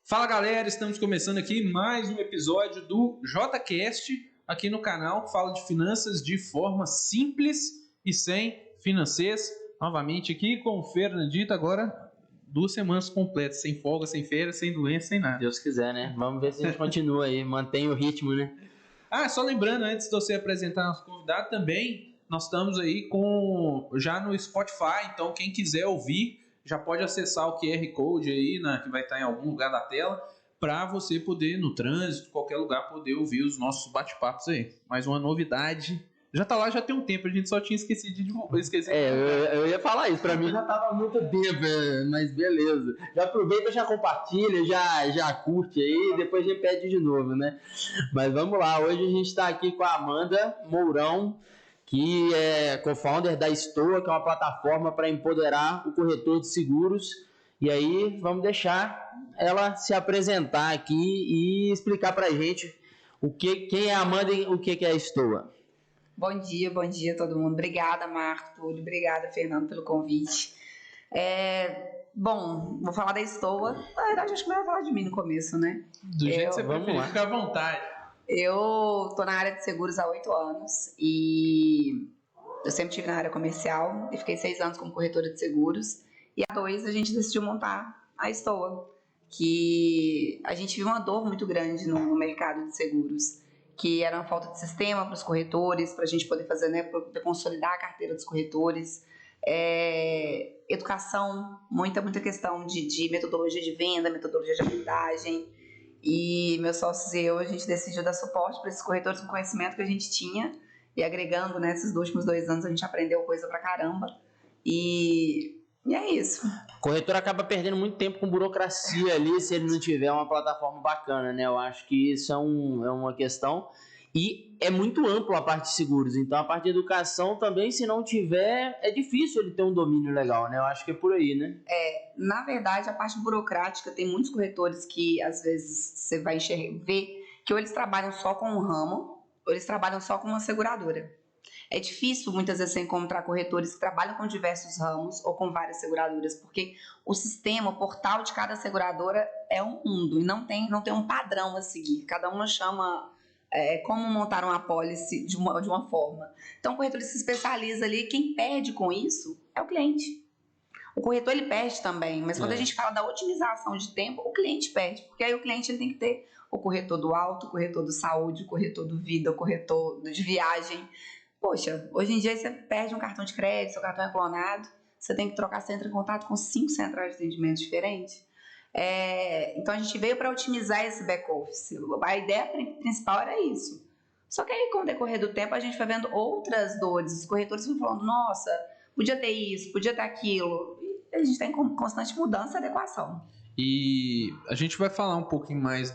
Fala galera, estamos começando aqui mais um episódio do JCast, aqui no canal que fala de finanças de forma simples e sem financeiros. Novamente aqui com o Fernandito, agora 2 semanas completas, sem folga, sem férias, sem doença, sem nada. Deus quiser, né? Vamos ver se a gente continua aí, mantém o ritmo, né? Só lembrando, antes de você apresentar nosso convidado também, nós estamos aí já no Spotify, então quem quiser ouvir já pode acessar o QR Code aí, que vai estar em algum lugar da tela, para você poder, no trânsito, qualquer lugar, poder ouvir os nossos bate-papos aí. Mais uma novidade. Já tá lá, já tem um tempo, a gente só tinha esquecido de divulgar. Eu ia falar isso, pra mim já tava há muito tempo, mas beleza. Já aproveita, já compartilha, já curte aí, depois a gente pede de novo, né? Mas vamos lá, hoje a gente tá aqui com a Amanda Mourão, que é co-founder da Estoa, que é uma plataforma para empoderar o corretor de seguros. E aí vamos deixar ela se apresentar aqui e explicar para a gente quem é a Amanda e o que é a Estoa. Bom dia todo mundo. Obrigada, Marco, Túlio. Obrigada, Fernando, pelo convite. Bom, vou falar da Estoa. Na verdade, acho que vai falar de mim no começo, né? Do jeito que você preferir, fica à vontade. Eu tô na área de seguros há 8 anos e eu sempre estive na área comercial e fiquei 6 anos como corretora de seguros. E há 2 a gente decidiu montar a Estoa, que a gente viu uma dor muito grande no mercado de seguros, que era uma falta de sistema para os corretores, para a gente poder fazer, né, para consolidar a carteira dos corretores. Educação, muita questão de metodologia de venda, metodologia de abordagem. E meus sócios e eu, a gente decidiu dar suporte para esses corretores com o conhecimento que a gente tinha e agregando, né, esses últimos 2 anos a gente aprendeu coisa pra caramba e é isso. O corretor acaba perdendo muito tempo com burocracia ali se ele não tiver uma plataforma bacana, né? Eu acho que isso é uma questão e é muito amplo a parte de seguros, então a parte de educação também, se não tiver, é difícil ele ter um domínio legal, né? Eu acho que é por aí, né? Na verdade, a parte burocrática, tem muitos corretores que às vezes você vai ver que ou eles trabalham só com um ramo, ou eles trabalham só com uma seguradora. É difícil muitas vezes você encontrar corretores que trabalham com diversos ramos ou com várias seguradoras, porque o sistema, o portal de cada seguradora é um mundo e não tem um padrão a seguir. Cada uma chama como montar uma apólice de uma forma. Então o corretor se especializa ali, quem perde com isso é o cliente. O corretor ele perde também, mas quando a gente fala da otimização de tempo, o cliente perde, porque aí o cliente ele tem que ter o corretor do auto, o corretor do saúde, o corretor do vida, o corretor de viagem. Poxa, hoje em dia você perde um cartão de crédito, seu cartão é clonado, você tem que trocar, você entra em contato com 5 centrais de atendimento diferentes. Então a gente veio para otimizar esse back-office. A ideia principal era isso. Só que aí com o decorrer do tempo a gente foi vendo outras dores. Os corretores vão falando, nossa, podia ter isso, podia ter aquilo. E a gente tem constante mudança e adequação. E a gente vai falar um pouquinho mais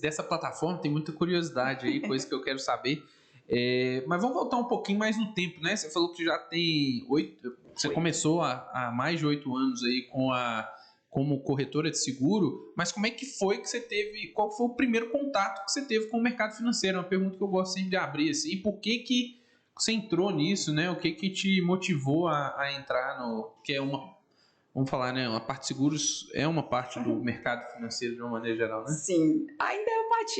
dessa plataforma, tem muita curiosidade aí, coisa que eu quero saber. Mas vamos voltar um pouquinho mais no tempo, né? Você falou que já tem 8. Você começou há mais de 8 anos aí como corretora de seguro, mas como é que foi que você teve, qual foi o primeiro contato que você teve com o mercado financeiro? É uma pergunta que eu gosto sempre de abrir, assim, por que você entrou nisso, né? O que te motivou a entrar que é vamos falar, né, a parte de seguros é uma parte do mercado financeiro de uma maneira geral, né? Sim, ainda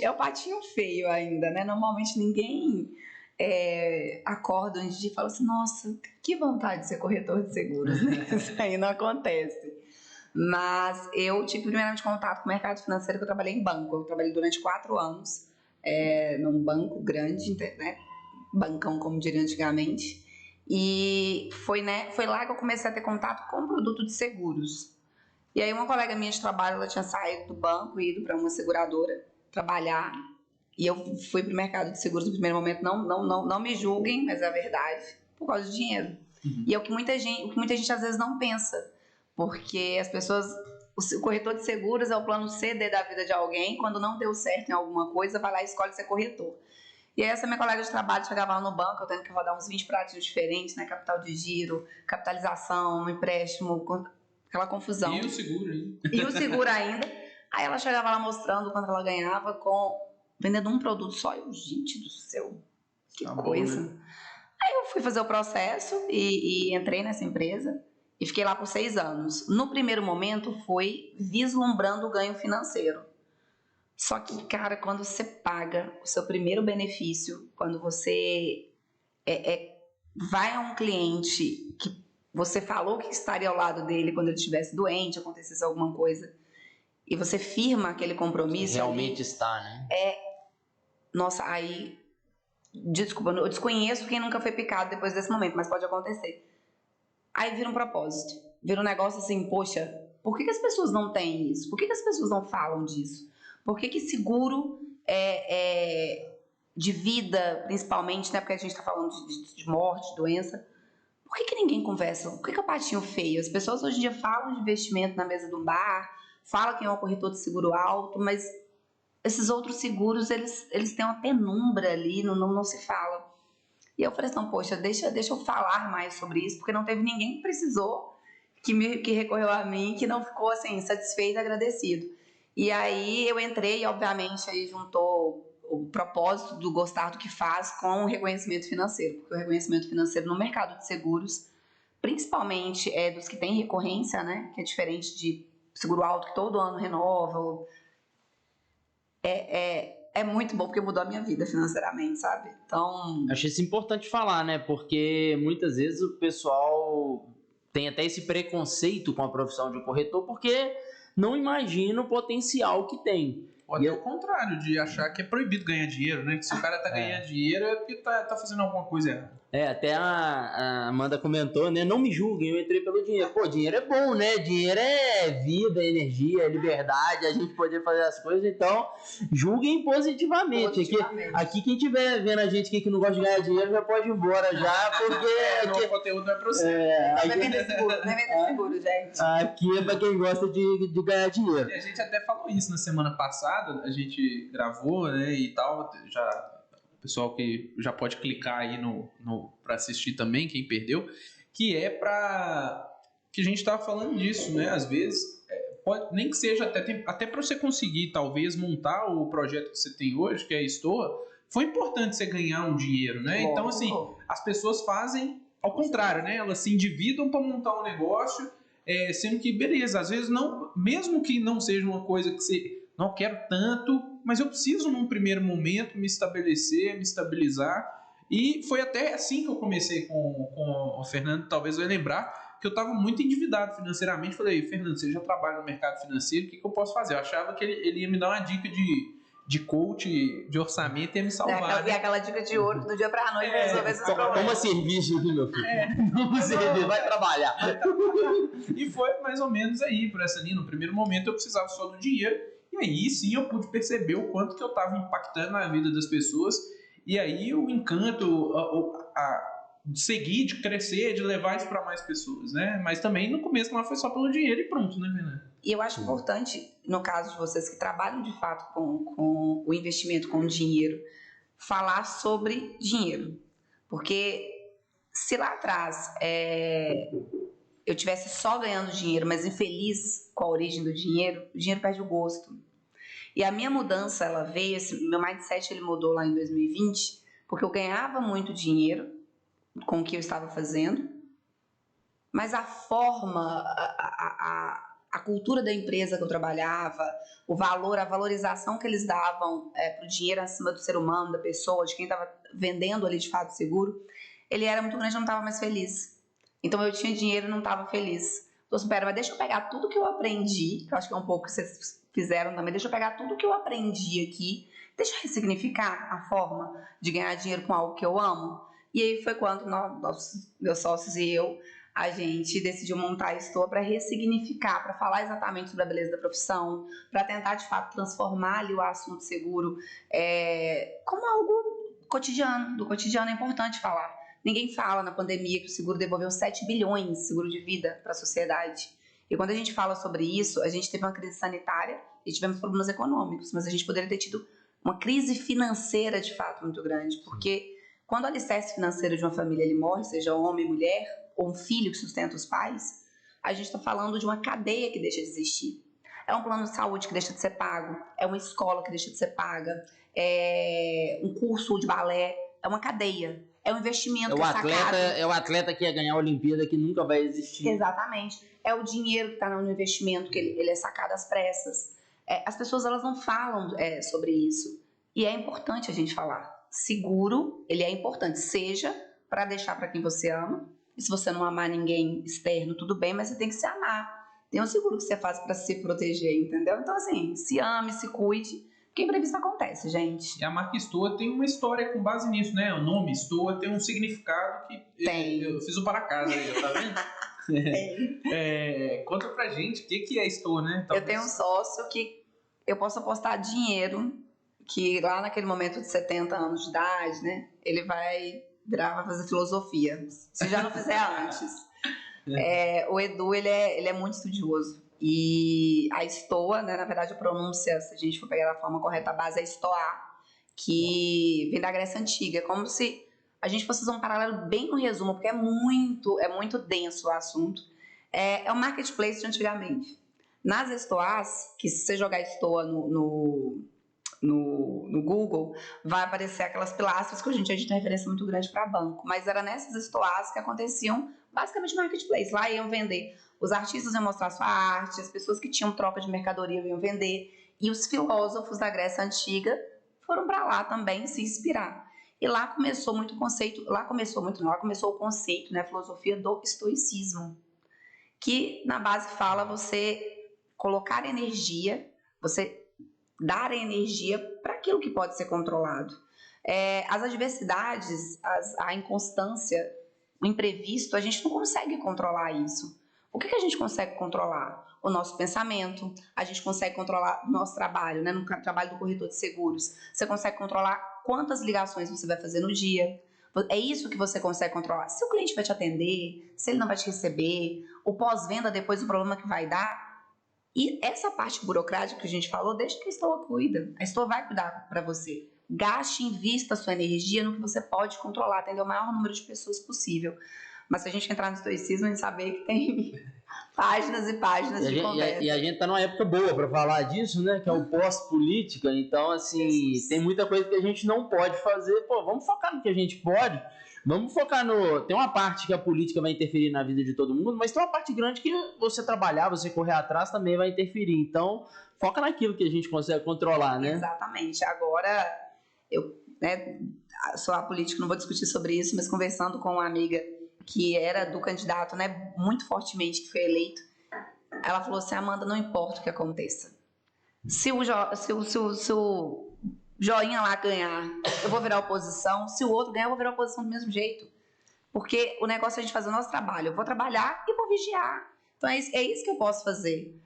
é o patinho feio ainda, né? Normalmente ninguém acorda um dia e fala assim, nossa, que vontade de ser corretor de seguros, né? Isso aí não acontece. Mas eu tive primeiramente contato com o mercado financeiro, que eu trabalhei em banco. Eu trabalhei durante 4 anos num banco grande, né? Bancão, como diria antigamente. E foi lá que eu comecei a ter contato com o produto de seguros. E aí uma colega minha de trabalho, ela tinha saído do banco e ido para uma seguradora trabalhar. E eu fui para o mercado de seguros no primeiro momento. Não me julguem, mas é a verdade, por causa de dinheiro. Uhum. E é o que muita gente às vezes não pensa. Porque as pessoas, o corretor de seguros é o plano C da vida de alguém. Quando não deu certo em alguma coisa, vai lá e escolhe ser corretor. E aí essa minha colega de trabalho chegava lá no banco, eu tendo que rodar uns 20 pratinhos diferentes, né? Capital de giro, capitalização, empréstimo, aquela confusão. E o seguro ainda. E o seguro ainda. Aí ela chegava lá mostrando quanto ela ganhava vendendo um produto só. Eu, gente do céu, que coisa. Bom, né? Aí eu fui fazer o processo e entrei nessa empresa. e fiquei lá por 6 anos. No primeiro momento foi vislumbrando o ganho financeiro. Só que, cara, quando você paga o seu primeiro benefício, quando você vai a um cliente que você falou que estaria ao lado dele quando ele estivesse doente, acontecesse alguma coisa, e você firma aquele compromisso realmente ali, está, né? nossa, aí, desculpa, eu desconheço quem nunca foi picado depois desse momento, mas pode acontecer. Aí vira um propósito, vira um negócio assim, poxa, por que as pessoas não têm isso? Por que as pessoas não falam disso? Por que seguro de vida, principalmente, né? Porque a gente está falando de morte, de doença. Por que ninguém conversa? Por que é o patinho feio? As pessoas hoje em dia falam de investimento na mesa de um bar, falam que é um corretor de seguro alto, mas esses outros seguros, eles têm uma penumbra ali, não se fala. E eu falei assim, poxa, deixa eu falar mais sobre isso, porque não teve ninguém que precisou, que recorreu a mim, que não ficou assim, satisfeito e agradecido. E aí eu entrei e, obviamente, aí juntou o propósito do gostar do que faz com o reconhecimento financeiro, porque o reconhecimento financeiro no mercado de seguros, principalmente dos que têm recorrência, né, que é diferente de seguro alto que todo ano renova, é muito bom, porque mudou a minha vida financeiramente, sabe? Então... Achei isso importante falar, né? Porque muitas vezes o pessoal tem até esse preconceito com a profissão de corretor, porque não imagina o potencial que tem. Ou até o contrário, de achar que é proibido ganhar dinheiro, né? Que se o cara tá ganhando dinheiro é porque tá fazendo alguma coisa errada. Até a Amanda comentou, né? Não me julguem, eu entrei pelo dinheiro. Pô, dinheiro é bom, né? Dinheiro é vida, é energia, é liberdade, a gente poder fazer as coisas, então julguem positivamente. Aqui quem estiver vendo a gente que não gosta de ganhar dinheiro já pode ir embora já, porque... O conteúdo não é pra você. Não é vender seguro, gente. Aqui é pra quem gosta de ganhar dinheiro. E a gente até falou isso na semana passada, a gente gravou, né, e tal, já... O pessoal que já pode clicar aí para assistir também, quem perdeu, que é para que a gente estava falando disso, né? Às vezes, pode, nem que seja até para você conseguir, talvez, montar o projeto que você tem hoje, que é a Stoa, foi importante você ganhar um dinheiro, né? Bom, então, assim, as pessoas fazem ao contrário, né? Elas se endividam para montar um negócio, sendo que, beleza, às vezes, não, mesmo que não seja uma coisa que você não quero tanto, mas eu preciso num primeiro momento me estabelecer, me estabilizar, e foi até assim que eu comecei com o Fernando, talvez vai lembrar que eu estava muito endividado financeiramente. Falei, Fernando, você já trabalha no mercado financeiro, o que eu posso fazer? Eu achava que ele ia me dar uma dica de coach, de orçamento e ia me salvar. E aquela dica de ouro do dia pra noite pra resolver esses problemas. Toma serviço aqui, meu filho. Toma serviço, vai trabalhar. E foi mais ou menos aí, por essa linha. No primeiro momento eu precisava só do dinheiro, e aí sim eu pude perceber o quanto que eu estava impactando na vida das pessoas. E aí o encanto de seguir, de crescer, de levar isso para mais pessoas, né? Mas também no começo lá foi só pelo dinheiro e pronto, né, Fernanda? E eu acho importante, no caso de vocês que trabalham de fato com o investimento com o dinheiro, falar sobre dinheiro. Porque se lá atrás eu tivesse só ganhando dinheiro, mas infeliz com a origem do dinheiro, o dinheiro perde o gosto. E a minha mudança, ela veio, meu mindset ele mudou lá em 2020, porque eu ganhava muito dinheiro com o que eu estava fazendo, mas a forma, a cultura da empresa que eu trabalhava, o valor, a valorização que eles davam para o dinheiro acima do ser humano, da pessoa, de quem estava vendendo ali de fato seguro, ele era muito grande, eu não estava mais feliz. Então eu tinha dinheiro e não estava feliz. Então, espera, mas deixa eu pegar tudo que eu aprendi, que eu acho que é um pouco que vocês fizeram também, deixa eu pegar tudo que eu aprendi aqui, deixa eu ressignificar a forma de ganhar dinheiro com algo que eu amo. E aí foi quando meus sócios e eu, a gente decidiu montar a Stoa para ressignificar, para falar exatamente sobre a beleza da profissão, para tentar de fato transformar ali o assunto seguro como algo cotidiano. Do cotidiano é importante falar. Ninguém fala na pandemia que o seguro devolveu 7 bilhões de seguro de vida para a sociedade. E quando a gente fala sobre isso, a gente teve uma crise sanitária e tivemos problemas econômicos, mas a gente poderia ter tido uma crise financeira de fato muito grande, porque quando o alicerce financeiro de uma família ele morre, seja homem, mulher, ou um filho que sustenta os pais, a gente está falando de uma cadeia que deixa de existir. É um plano de saúde que deixa de ser pago, é uma escola que deixa de ser paga, é um curso de balé, é uma cadeia. É um investimento É o atleta que ia ganhar a Olimpíada que nunca vai existir. Exatamente. É o dinheiro que está no investimento, que ele é sacado às pressas. As pessoas elas não falam sobre isso. E é importante a gente falar. Seguro, ele é importante. Seja para deixar para quem você ama. E se você não amar ninguém externo, tudo bem, mas você tem que se amar. Tem um seguro que você faz para se proteger, entendeu? Então, assim, se ame, se cuide. Porque imprevisto acontece, gente. E a marca Stoa tem uma história com base nisso, né? O nome Stoa tem um significado que eu fiz o para casa aí, tá vendo? Conta pra gente o que é Stoa, né? Talvez. Eu tenho um sócio que eu posso apostar dinheiro que lá naquele momento de 70 anos de idade, né? Ele vai fazer filosofia. Se já não fizer antes. O Edu, ele é muito estudioso. E a Stoa, né, na verdade a pronúncia, se a gente for pegar da forma correta, a base é Stoa, que vem da Grécia Antiga. É como se a gente fosse fazer um paralelo bem no resumo, porque é muito denso o assunto. É o marketplace de antigamente. Nas Stoas, que se você jogar Stoa no Google, vai aparecer aquelas pilastras que hoje em dia a gente tem referência muito grande para banco. Mas era nessas Stoas que aconteciam basicamente marketplace. Lá iam vender. Os artistas iam mostrar sua arte, as pessoas que tinham troca de mercadoria iam vender, e os filósofos da Grécia Antiga foram para lá também se inspirar. E lá começou o conceito, né, a filosofia do estoicismo, que na base fala você colocar energia, você dar energia para aquilo que pode ser controlado. As adversidades, a inconstância, o imprevisto, a gente não consegue controlar isso. O que a gente consegue controlar? O nosso pensamento, a gente consegue controlar o nosso trabalho, né? No trabalho do corretor de seguros. Você consegue controlar quantas ligações você vai fazer no dia. É isso que você consegue controlar. Se o cliente vai te atender, se ele não vai te receber, o pós-venda depois o problema que vai dar. E essa parte burocrática que a gente falou, deixa que a Stoa cuida. A Stoa vai cuidar para você. Gaste, invista a sua energia no que você pode controlar, atender o maior número de pessoas possível. Mas se a gente entrar no estoicismo, a gente saber que tem páginas e páginas de conversa. E a gente tá numa época boa para falar disso, né? Que é o pós-política. Então, assim, tem muita coisa que a gente não pode fazer. Pô, vamos focar no que a gente pode. Vamos focar no... Tem uma parte que a política vai interferir na vida de todo mundo, mas tem uma parte grande que você trabalhar, você correr atrás também vai interferir. Então, foca naquilo que a gente consegue controlar, né? Exatamente. Agora, eu sou a política, não vou discutir sobre isso, mas conversando com uma amiga que era do candidato, né, muito fortemente, que foi eleito, ela falou assim: Amanda, não importa o que aconteça. Se o joinha lá ganhar, eu vou virar oposição. Se o outro ganhar, eu vou virar oposição do mesmo jeito. Porque o negócio é a gente fazer o nosso trabalho. Eu vou trabalhar e vou vigiar. Então é isso que eu posso fazer.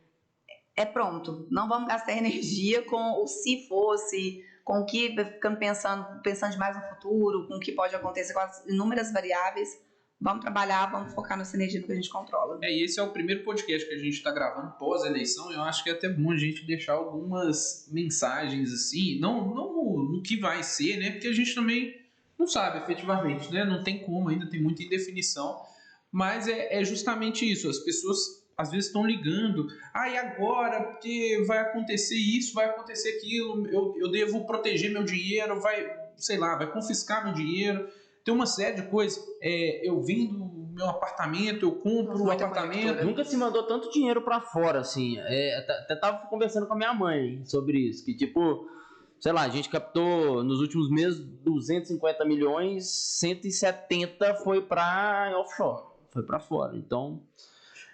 Pronto. Não vamos gastar energia com o se fosse, com o que, ficando pensando demais no futuro, com o que pode acontecer, com as inúmeras variáveis. Vamos trabalhar, vamos focar nessa energia no que a gente controla. E esse é o primeiro podcast que a gente está gravando pós-eleição. Eu acho que é até bom a gente deixar algumas mensagens assim, não no que vai ser, né? Porque a gente também não sabe efetivamente, né? Não tem como, ainda tem muita indefinição. Mas é justamente isso. As pessoas às vezes estão ligando. E agora? Porque vai acontecer isso, vai acontecer aquilo. Eu devo proteger meu dinheiro, vai confiscar meu dinheiro. Tem uma série de coisas. Eu vendo meu apartamento, eu compro o apartamento. Nunca se mandou tanto dinheiro pra fora, assim. Até tava conversando com a minha mãe sobre isso. Que tipo, sei lá, a gente captou nos últimos meses 250 milhões, 170 foi pra offshore. Foi pra fora. Então,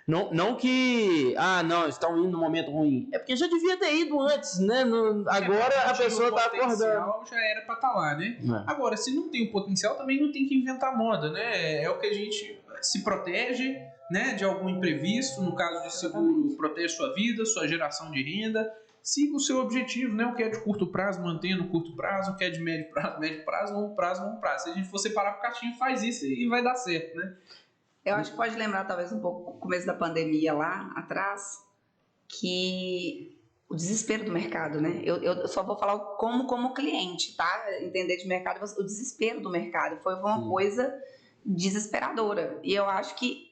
não que... não, estão indo num momento ruim. É porque já devia ter ido antes, né? Agora a pessoa tá acordando. Já era pra estar lá, né? Agora, se não tem o potencial, também não tem que inventar moda, né? É o que a gente se protege, né? De algum imprevisto. No caso de seguro, protege sua vida, sua geração de renda. Siga o seu objetivo, né? O que é de curto prazo, mantenha no curto prazo. O que é de médio prazo, longo prazo. Se a gente for separar por caixinha, faz isso e vai dar certo, né? Eu acho que pode lembrar talvez um pouco o começo da pandemia lá atrás, que o desespero do mercado, né? Eu só vou falar como cliente, tá? Entender de mercado, o desespero do mercado foi uma coisa desesperadora. E eu acho que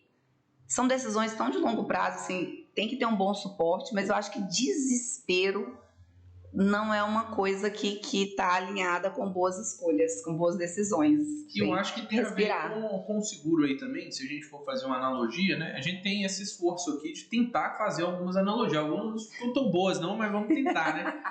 são decisões tão de longo prazo, assim, tem que ter um bom suporte, mas eu acho que desespero não é uma coisa que tá alinhada com boas escolhas, com boas decisões. E eu acho que tem respirar. a ver com o seguro aí também, se a gente for fazer uma analogia, né? A gente tem esse esforço aqui de tentar fazer algumas analogias. Algumas não tão boas não, mas vamos tentar, né?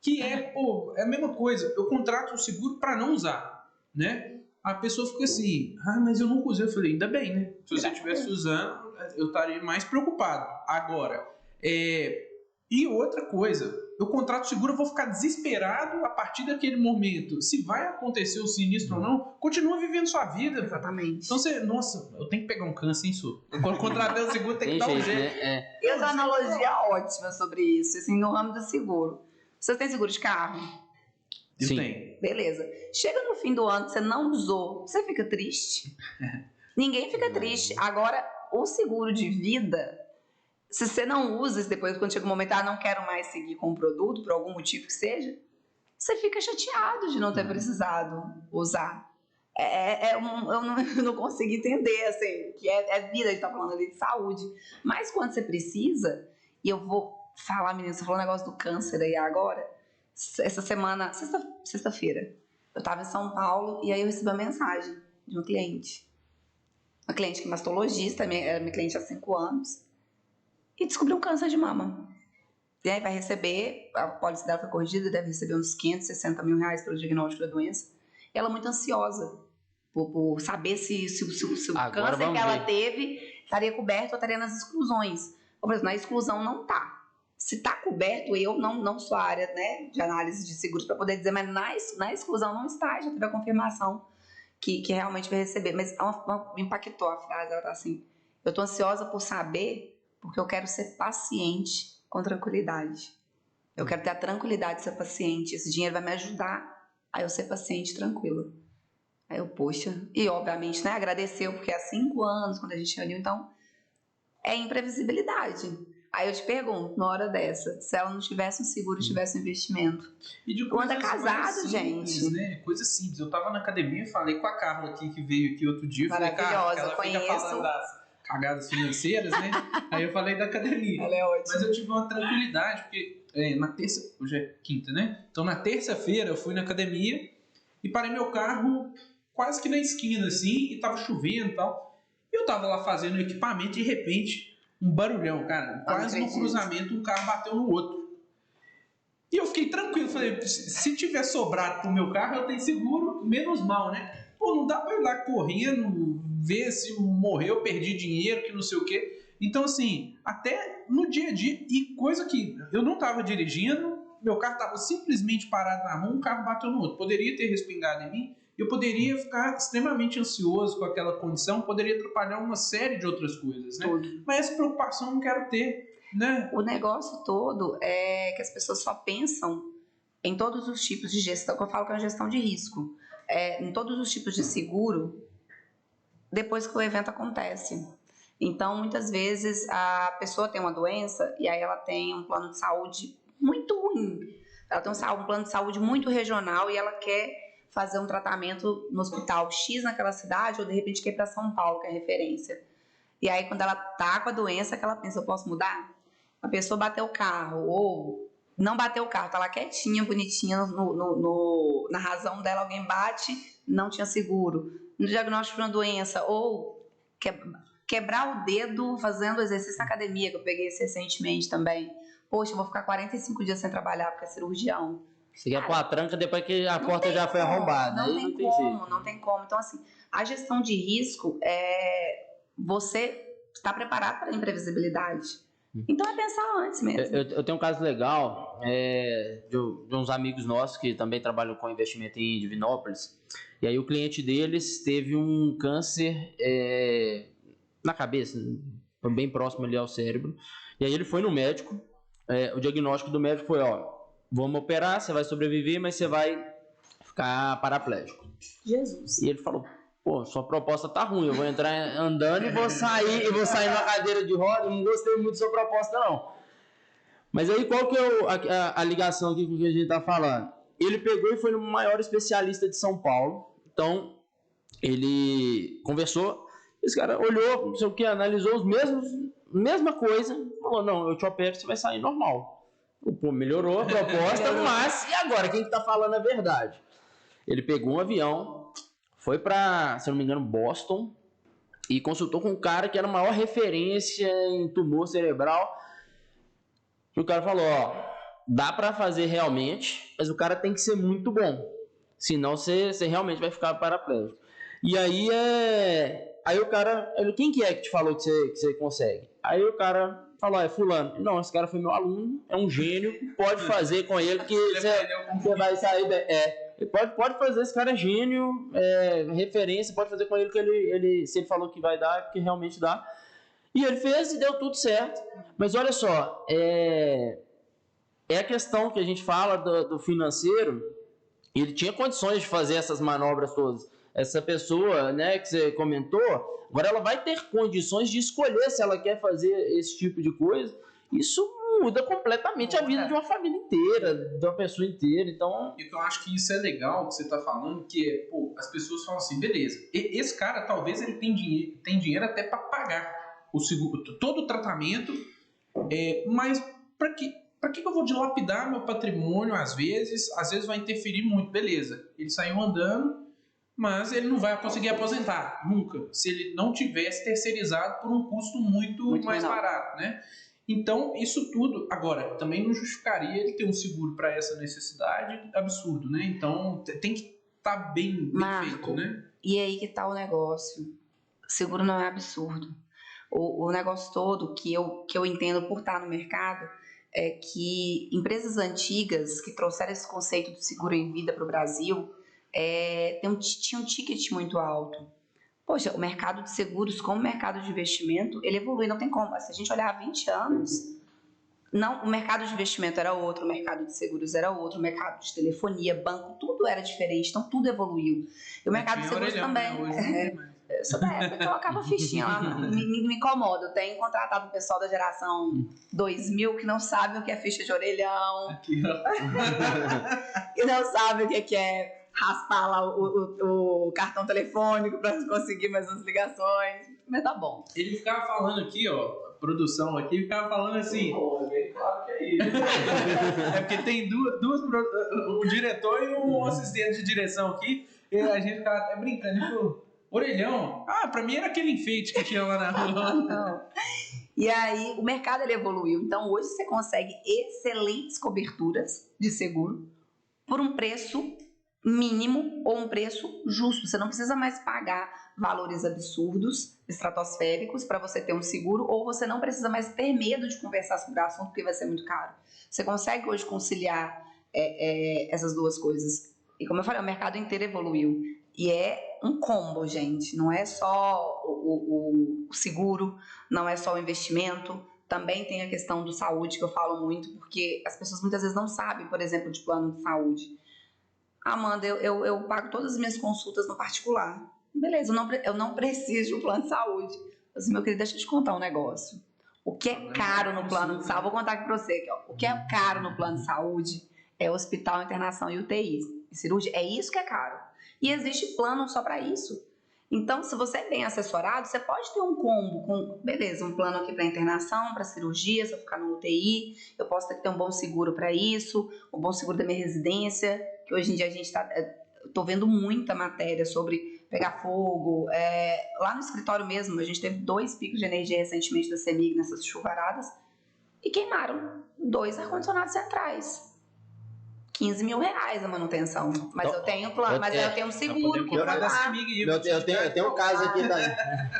Que é a mesma coisa. Eu contrato um seguro para não usar, né? A pessoa fica assim, mas eu nunca usei. Eu falei, ainda bem, né? Se você estivesse usando, eu estaria mais preocupado. Agora, e outra coisa, eu contrato seguro, eu vou ficar desesperado a partir daquele momento. Se vai acontecer o sinistro ou não, continua vivendo sua vida. Exatamente. Então você, nossa, eu tenho que pegar um câncer, hein, Su? Quando contratar o seguro, tem que dar um jeito. Né? Eu tenho uma analogia ótima sobre isso, assim, no ramo do seguro. Você tem seguro de carro? Sim. Tem. Beleza. Chega no fim do ano, você não usou, você fica triste? Ninguém fica triste. Agora, o seguro de vida, se você não usa, depois quando chega o momento, não quero mais seguir com o produto, por algum motivo que seja, você fica chateado de não ter precisado usar. Eu não consigo entender, assim, que é vida, a gente tá falando ali de saúde. Mas quando você precisa, e eu vou falar, menina, você falou um negócio do câncer aí agora, essa semana, sexta-feira, eu tava em São Paulo e aí eu recebi uma mensagem de uma cliente que é mastologista, era minha cliente há 5 anos, e descobriu um câncer de mama. E aí vai receber, a pólice dela foi corrigida, deve receber uns 560 mil reais pelo diagnóstico da doença. E ela é muito ansiosa por saber se o câncer que ela teve estaria coberto ou estaria nas exclusões. Eu falei, na exclusão não tá. Se está coberto, eu não sou a área, né, de análise de seguros para poder dizer, mas na exclusão não está, já teve a confirmação que realmente vai receber. Mas me impactou a frase, ela tá assim, eu estou ansiosa por saber, porque eu quero ser paciente com tranquilidade. Eu quero ter a tranquilidade de ser paciente, esse dinheiro vai me ajudar a eu ser paciente e tranquila. Aí eu, poxa, e obviamente, né, agradeceu, porque há 5 anos, quando a gente reuniu, então, é imprevisibilidade. Aí eu te pergunto, na hora dessa, se ela não tivesse um seguro, tivesse um investimento. E de quando é casado, simples, gente. Né? Coisa simples. Eu tava na academia e falei com a Carla aqui, que veio aqui outro dia. Maravilhosa, ela conheço. Fica falando das cagadas financeiras, né? Aí eu falei da academia. Ela é ótima. Mas eu tive uma tranquilidade, porque na terça, hoje é quinta, né? Então na terça-feira eu fui na academia e parei meu carro quase que na esquina, assim, e tava chovendo e tal. E eu tava lá fazendo o equipamento e de repente um barulhão, cara. Quase no cruzamento, um carro bateu no outro. E eu fiquei tranquilo. Falei, se tiver sobrado pro meu carro, eu tenho seguro, menos mal, né? Pô, não dá pra ir lá correndo, ver se morreu, perdi dinheiro, que não sei o quê. Então, assim, até no dia a dia, e coisa que eu não tava dirigindo, meu carro tava simplesmente parado na rua, um carro bateu no outro. Poderia ter respingado em mim, eu poderia ficar extremamente ansioso com aquela condição, poderia atrapalhar uma série de outras coisas, né? Tudo. Mas essa preocupação eu não quero ter, né? O negócio todo é que as pessoas só pensam em todos os tipos de gestão, que eu falo que é uma gestão de risco, em todos os tipos de seguro, depois que o evento acontece. Então, muitas vezes, a pessoa tem uma doença e aí ela tem um plano de saúde muito ruim. Ela tem um plano de saúde muito regional e ela quer fazer um tratamento no hospital X naquela cidade, ou de repente quer ir para São Paulo, que é referência. E aí, quando ela tá com a doença, que ela pensa, eu posso mudar? A pessoa bateu o carro, ou não bateu o carro, tá lá quietinha, bonitinha, na razão dela, alguém bate, não tinha seguro. No diagnóstico de uma doença, ou quebrar o dedo fazendo exercício na academia, que eu peguei esse recentemente também. Poxa, eu vou ficar 45 dias sem trabalhar, porque é cirurgião. Você quer pôr a tranca depois que a porta já foi arrombada. Não tem como. Então, assim, a gestão de risco você está preparado para a imprevisibilidade. Então é pensar antes mesmo. Eu tenho um caso legal de uns amigos nossos que também trabalham com investimento em Divinópolis. E aí o cliente deles teve um câncer na cabeça, bem próximo ali ao cérebro. E aí ele foi no médico. O diagnóstico do médico foi, vamos operar, você vai sobreviver, mas você vai ficar paraplégico. Jesus. E ele falou, pô, sua proposta tá ruim, eu vou entrar andando e vou sair numa cadeira de roda, não gostei muito da sua proposta não. Mas aí qual que é a ligação aqui com o que a gente tá falando? Ele pegou e foi no maior especialista de São Paulo, então ele conversou, esse cara olhou, não sei o que, analisou mesma coisa, falou, não, eu te opero, você vai sair normal. Pô, melhorou a proposta, mas e agora? Quem que tá falando a verdade? Ele pegou um avião, foi pra, se eu não me engano, Boston, e consultou com um cara que era a maior referência em tumor cerebral. E o cara falou, ó, dá pra fazer realmente, mas o cara tem que ser muito bom. Senão você realmente vai ficar paraplégico. E aí Aí o cara, quem que é que te falou que você consegue? Aí o cara falou, é fulano. Não, esse cara foi meu aluno, é um gênio, pode fazer com ele que você vai sair bem. Pode fazer, esse cara é gênio, referência, pode fazer com ele que ele se ele falou que vai dar, é porque realmente dá. E ele fez e deu tudo certo. Mas olha só, é a questão que a gente fala do financeiro, ele tinha condições de fazer essas manobras todas. Essa pessoa, né, que você comentou, agora ela vai ter condições de escolher se ela quer fazer esse tipo de coisa. Isso muda completamente a vida de uma família inteira, de uma pessoa inteira. Então, eu acho que isso é legal que você está falando, que as pessoas falam assim, beleza, esse cara talvez ele tem dinheiro até para pagar o seguro, todo o tratamento, mas para que eu vou dilapidar meu patrimônio às vezes vai interferir muito, beleza, ele saiu andando, mas ele não vai conseguir aposentar, nunca, se ele não tivesse terceirizado por um custo muito mais barato, né? Então, isso tudo, agora, também não justificaria ele ter um seguro para essa necessidade absurdo, né? Então, tem que estar bem feito, né? E aí que tá o negócio. Seguro não é absurdo. O negócio todo que eu entendo por estar no mercado é que empresas antigas que trouxeram esse conceito do seguro em vida para o Brasil tinha um ticket muito alto. Poxa, o mercado de seguros como o mercado de investimento, ele evolui, não tem como. Se a gente olhar há 20 anos, o mercado de investimento era outro, o mercado de seguros era outro, o mercado de telefonia, banco, tudo era diferente, então tudo evoluiu. E o mercado de seguros também. Eu sou da época que colocava fichinha lá, me incomoda. Eu tenho contratado o pessoal da geração 2000 que não sabe o que é ficha de orelhão, Aqui, que não sabe o que é raspar lá o cartão telefônico para conseguir mais umas ligações, mas tá bom. Ele ficava falando aqui, ó, a produção aqui ficava falando assim, claro que é isso. É porque tem duas um diretor e um assistente de direção aqui, e a gente ficava até brincando, ele falou, orelhão? Pra mim era aquele enfeite que tinha lá na rua. Não. E aí o mercado ele evoluiu, então hoje você consegue excelentes coberturas de seguro por um preço mínimo ou um preço justo. Você não precisa mais pagar valores absurdos, estratosféricos, para você ter um seguro, ou você não precisa mais ter medo de conversar sobre o assunto porque vai ser muito caro. Você consegue hoje conciliar essas duas coisas. E como eu falei, o mercado inteiro evoluiu. E é um combo, gente. Não é só o seguro, não é só o investimento. Também tem a questão do saúde, que eu falo muito, porque as pessoas muitas vezes não sabem, por exemplo, de plano de saúde. Amanda, eu pago todas as minhas consultas no particular. Beleza, eu não preciso de um plano de saúde. Mas, meu querido, deixa eu te contar um negócio. O que é caro no plano de saúde, vou contar aqui pra você. Aqui, ó. O que é caro no plano de saúde é hospital, internação e UTI. E cirurgia, é isso que é caro. E existe plano só para isso. Então, se você é bem assessorado, você pode ter um combo com, beleza, um plano aqui para internação, para cirurgia, se eu ficar no UTI, eu posso ter que ter um bom seguro para isso, um bom seguro da minha residência, que hoje em dia a gente tô vendo muita matéria sobre pegar fogo. Lá no escritório mesmo, a gente teve 2 picos de energia recentemente da CEMIG nessas chuvaradas e queimaram 2 ar-condicionados centrais. R$15 mil a manutenção. Mas então, eu tenho plano, mas eu tenho um seguro. Eu tenho um caso aqui também.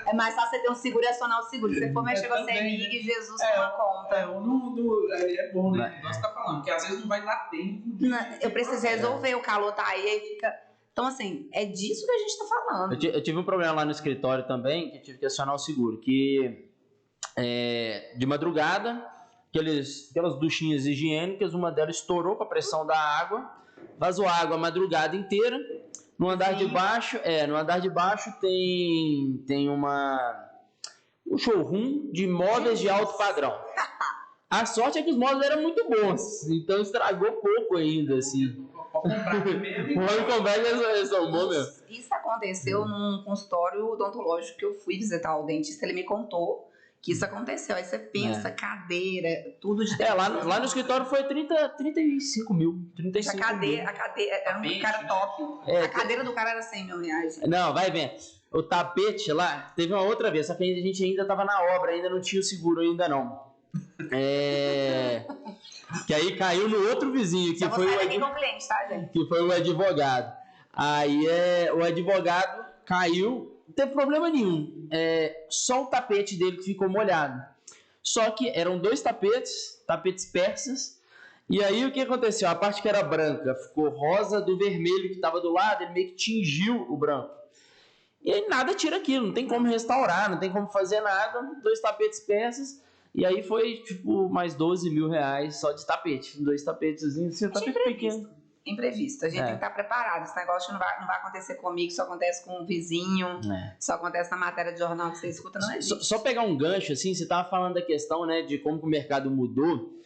É mais fácil você ter um seguro e acionar o seguro. Se você for mexer com a CEMIG, Jesus toma conta. É bom, né? Nós tá falando, porque às vezes não vai dar tempo. Eu preciso resolver, o calor tá aí fica. Então, assim, é disso que a gente tá falando. Eu tive um problema lá no escritório também, que tive que acionar o seguro, que de madrugada, aquelas duchinhas higiênicas, uma delas estourou com a pressão da água, vazou água a madrugada inteira. No andar de baixo, tem um showroom de móveis de alto padrão. A sorte é que os móveis eram muito bons, então estragou pouco ainda, assim. Isso aconteceu num consultório odontológico que eu fui visitar o dentista, ele me contou. que isso aconteceu. Aí você pensa, cadeira, tudo de lá no escritório foi 35 mil. 35 a cadeira era um cara top. A cadeira do cara era 100 mil reais. Gente. Não, vai vendo. O tapete lá, teve uma outra vez, só que a gente ainda tava na obra, ainda não tinha o seguro ainda não. Que aí caiu no outro vizinho, que foi com cliente, tá, gente? Que foi o advogado. Aí o advogado caiu, não teve problema nenhum. Só o tapete dele que ficou molhado. Só que eram 2 tapetes persas. E aí o que aconteceu? A parte que era branca ficou rosa do vermelho que estava do lado, ele meio que tingiu o branco. E aí nada tira aquilo, não tem como restaurar, não tem como fazer nada. 2 tapetes persas. E aí foi tipo mais 12 mil reais só de tapete. 2 tapetezinhos, assim, tapete pequeno. Imprevisto. A gente tem que estar preparado. Esse negócio não vai acontecer comigo, só acontece com um vizinho, só acontece na matéria de jornal que você escuta, não existe. Só pegar um gancho, assim, você estava falando da questão, né, de como o mercado mudou,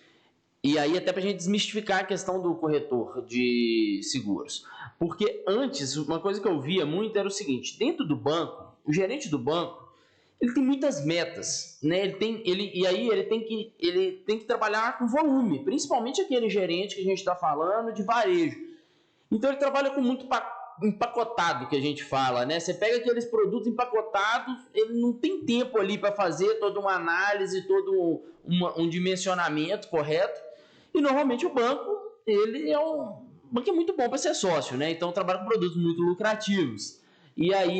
e aí até pra gente desmistificar a questão do corretor de seguros. Porque antes, uma coisa que eu via muito era o seguinte, dentro do banco, o gerente do banco, ele tem muitas metas, né? Ele tem que trabalhar com volume, principalmente aquele gerente que a gente está falando de varejo. Então ele trabalha com muito empacotado, que a gente fala, né? Você pega aqueles produtos empacotados, ele não tem tempo ali para fazer toda uma análise, todo um dimensionamento correto. E normalmente o banco, ele o banco é muito bom para ser sócio, né? Então trabalha com produtos muito lucrativos. E aí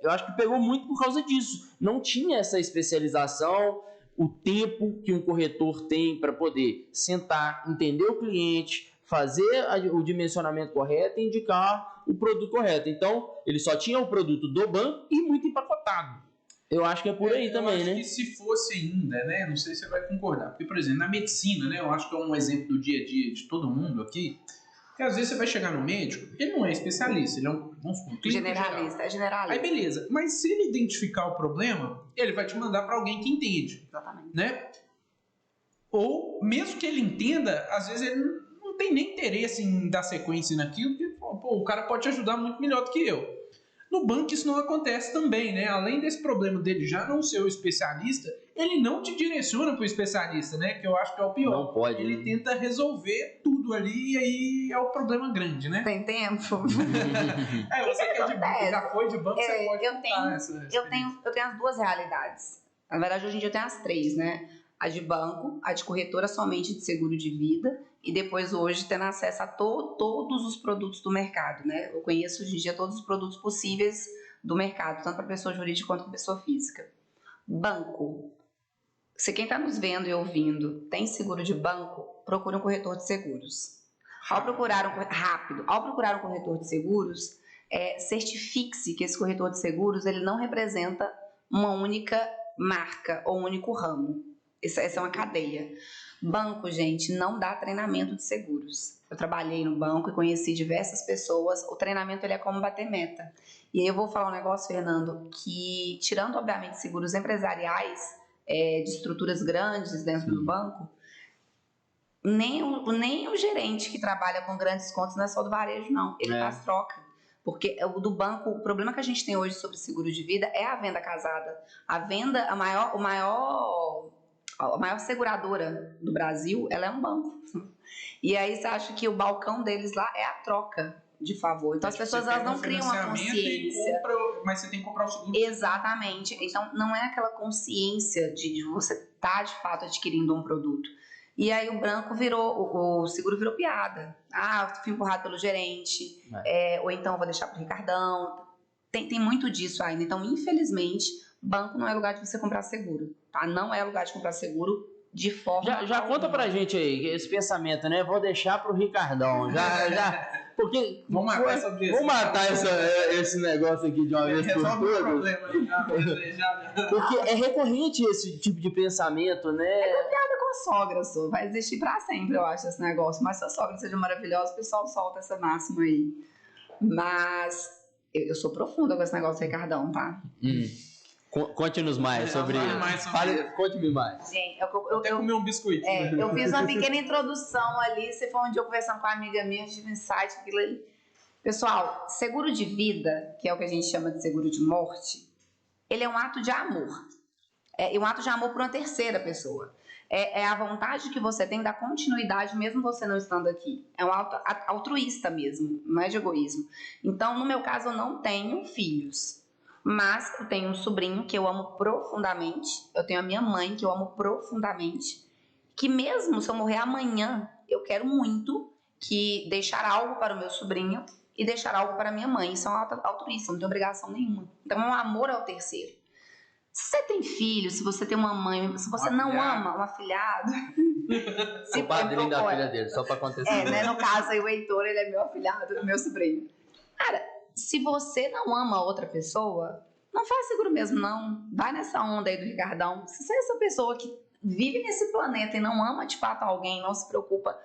eu acho que pegou muito por causa disso. Não tinha essa especialização, o tempo que um corretor tem para poder sentar, entender o cliente, fazer o dimensionamento correto e indicar o produto correto. Então, ele só tinha o produto do banco e muito empacotado. Eu acho que é por aí também, né? Eu acho que se fosse ainda, né? Não sei se você vai concordar. Porque, por exemplo, na medicina, né? Eu acho que é um exemplo do dia a dia de todo mundo aqui. Porque às vezes você vai chegar no médico, ele não é especialista, ele é um generalista, generalista. Aí beleza, mas se ele identificar o problema, ele vai te mandar para alguém que entende. Exatamente. Né? Ou, mesmo que ele entenda, às vezes ele não tem nem interesse em dar sequência naquilo, porque o cara pode te ajudar muito melhor do que eu. No banco isso não acontece também, né? Além desse problema dele já não ser o especialista, ele não te direciona pro especialista, né? Que eu acho que é o pior. Não pode. Ele tenta resolver tudo ali e aí é o problema grande, né? Tem tempo? Você que é de banco, já foi de banco, você pode contar essa eu tenho as 2 realidades. Na verdade, hoje em dia eu tenho as 3, né? A de banco, a de corretora somente de seguro de vida e depois hoje tendo acesso a todos os produtos do mercado, né? Eu conheço hoje em dia todos os produtos possíveis do mercado, tanto para pessoa jurídica quanto para pessoa física. Banco. Se quem está nos vendo e ouvindo tem seguro de banco, procure um corretor de seguros. Ao procurar um corretor de seguros, certifique-se que esse corretor de seguros ele não representa uma única marca ou um único ramo. Essa é uma cadeia. Banco, gente, não dá treinamento de seguros. Eu trabalhei no banco e conheci diversas pessoas. O treinamento ele é como bater meta. E aí eu vou falar um negócio, Fernando, que tirando, obviamente, seguros empresariais de estruturas grandes dentro do banco, nem o gerente que trabalha com grandes contas não é só do varejo, não. Ele faz troca. Porque o do banco, o problema que a gente tem hoje sobre seguro de vida é a venda casada. A venda, a maior seguradora do Brasil, ela é um banco. E aí você acha que o balcão deles lá é a troca de favor. Então as pessoas elas não criam uma consciência. Mas você tem que comprar o seguro. Exatamente. Então não é aquela consciência de você estar de fato adquirindo um produto. E aí o seguro virou piada. Fui empurrado pelo gerente, ou então vou deixar pro Ricardão. Tem muito disso ainda. Então, infelizmente, banco não é lugar de você comprar seguro, tá? Não é lugar de comprar seguro de forma Já conta pra gente aí esse pensamento, né? Vou deixar pro Ricardão. Porque vamos matar esse negócio aqui de uma vez por todas. Porque é recorrente esse tipo de pensamento, né? É piada com a sogra, só. Vai existir pra sempre, eu acho, esse negócio. Mas se a sogra seja maravilhosa, o pessoal solta essa máxima aí. Mas eu sou profunda com esse negócio do Ricardão, tá? Conte-nos mais sobre isso. Conte-me mais. Gente, eu até comi um biscoito. Eu fiz uma pequena introdução ali. Você foi um dia eu conversando com uma amiga minha, eu tive um insight, aquilo ali. Pessoal, seguro de vida, que é o que a gente chama de seguro de morte, ele é um ato de amor. e um ato de amor por uma terceira pessoa. É a vontade que você tem da continuidade, mesmo você não estando aqui. É um ato altruísta mesmo, não é de egoísmo. Então, no meu caso, eu não tenho filhos, mas eu tenho um sobrinho que eu amo profundamente, eu tenho a minha mãe que eu amo profundamente, que mesmo se eu morrer amanhã, eu quero muito que deixar algo para o meu sobrinho e deixar algo para a minha mãe. Isso é um ato altruísta, não tem obrigação nenhuma. Então, é um amor ao terceiro. Se você tem filho, se você tem uma mãe, se você não ama um afilhado... O padrinho da filha dele, só pra acontecer. Né? No caso aí, o Heitor, ele é meu afilhado, meu sobrinho. Cara, se você não ama outra pessoa, não faz seguro mesmo, não. Vai nessa onda aí do Ricardão. Se você é essa pessoa que vive nesse planeta e não ama de fato alguém, não se preocupa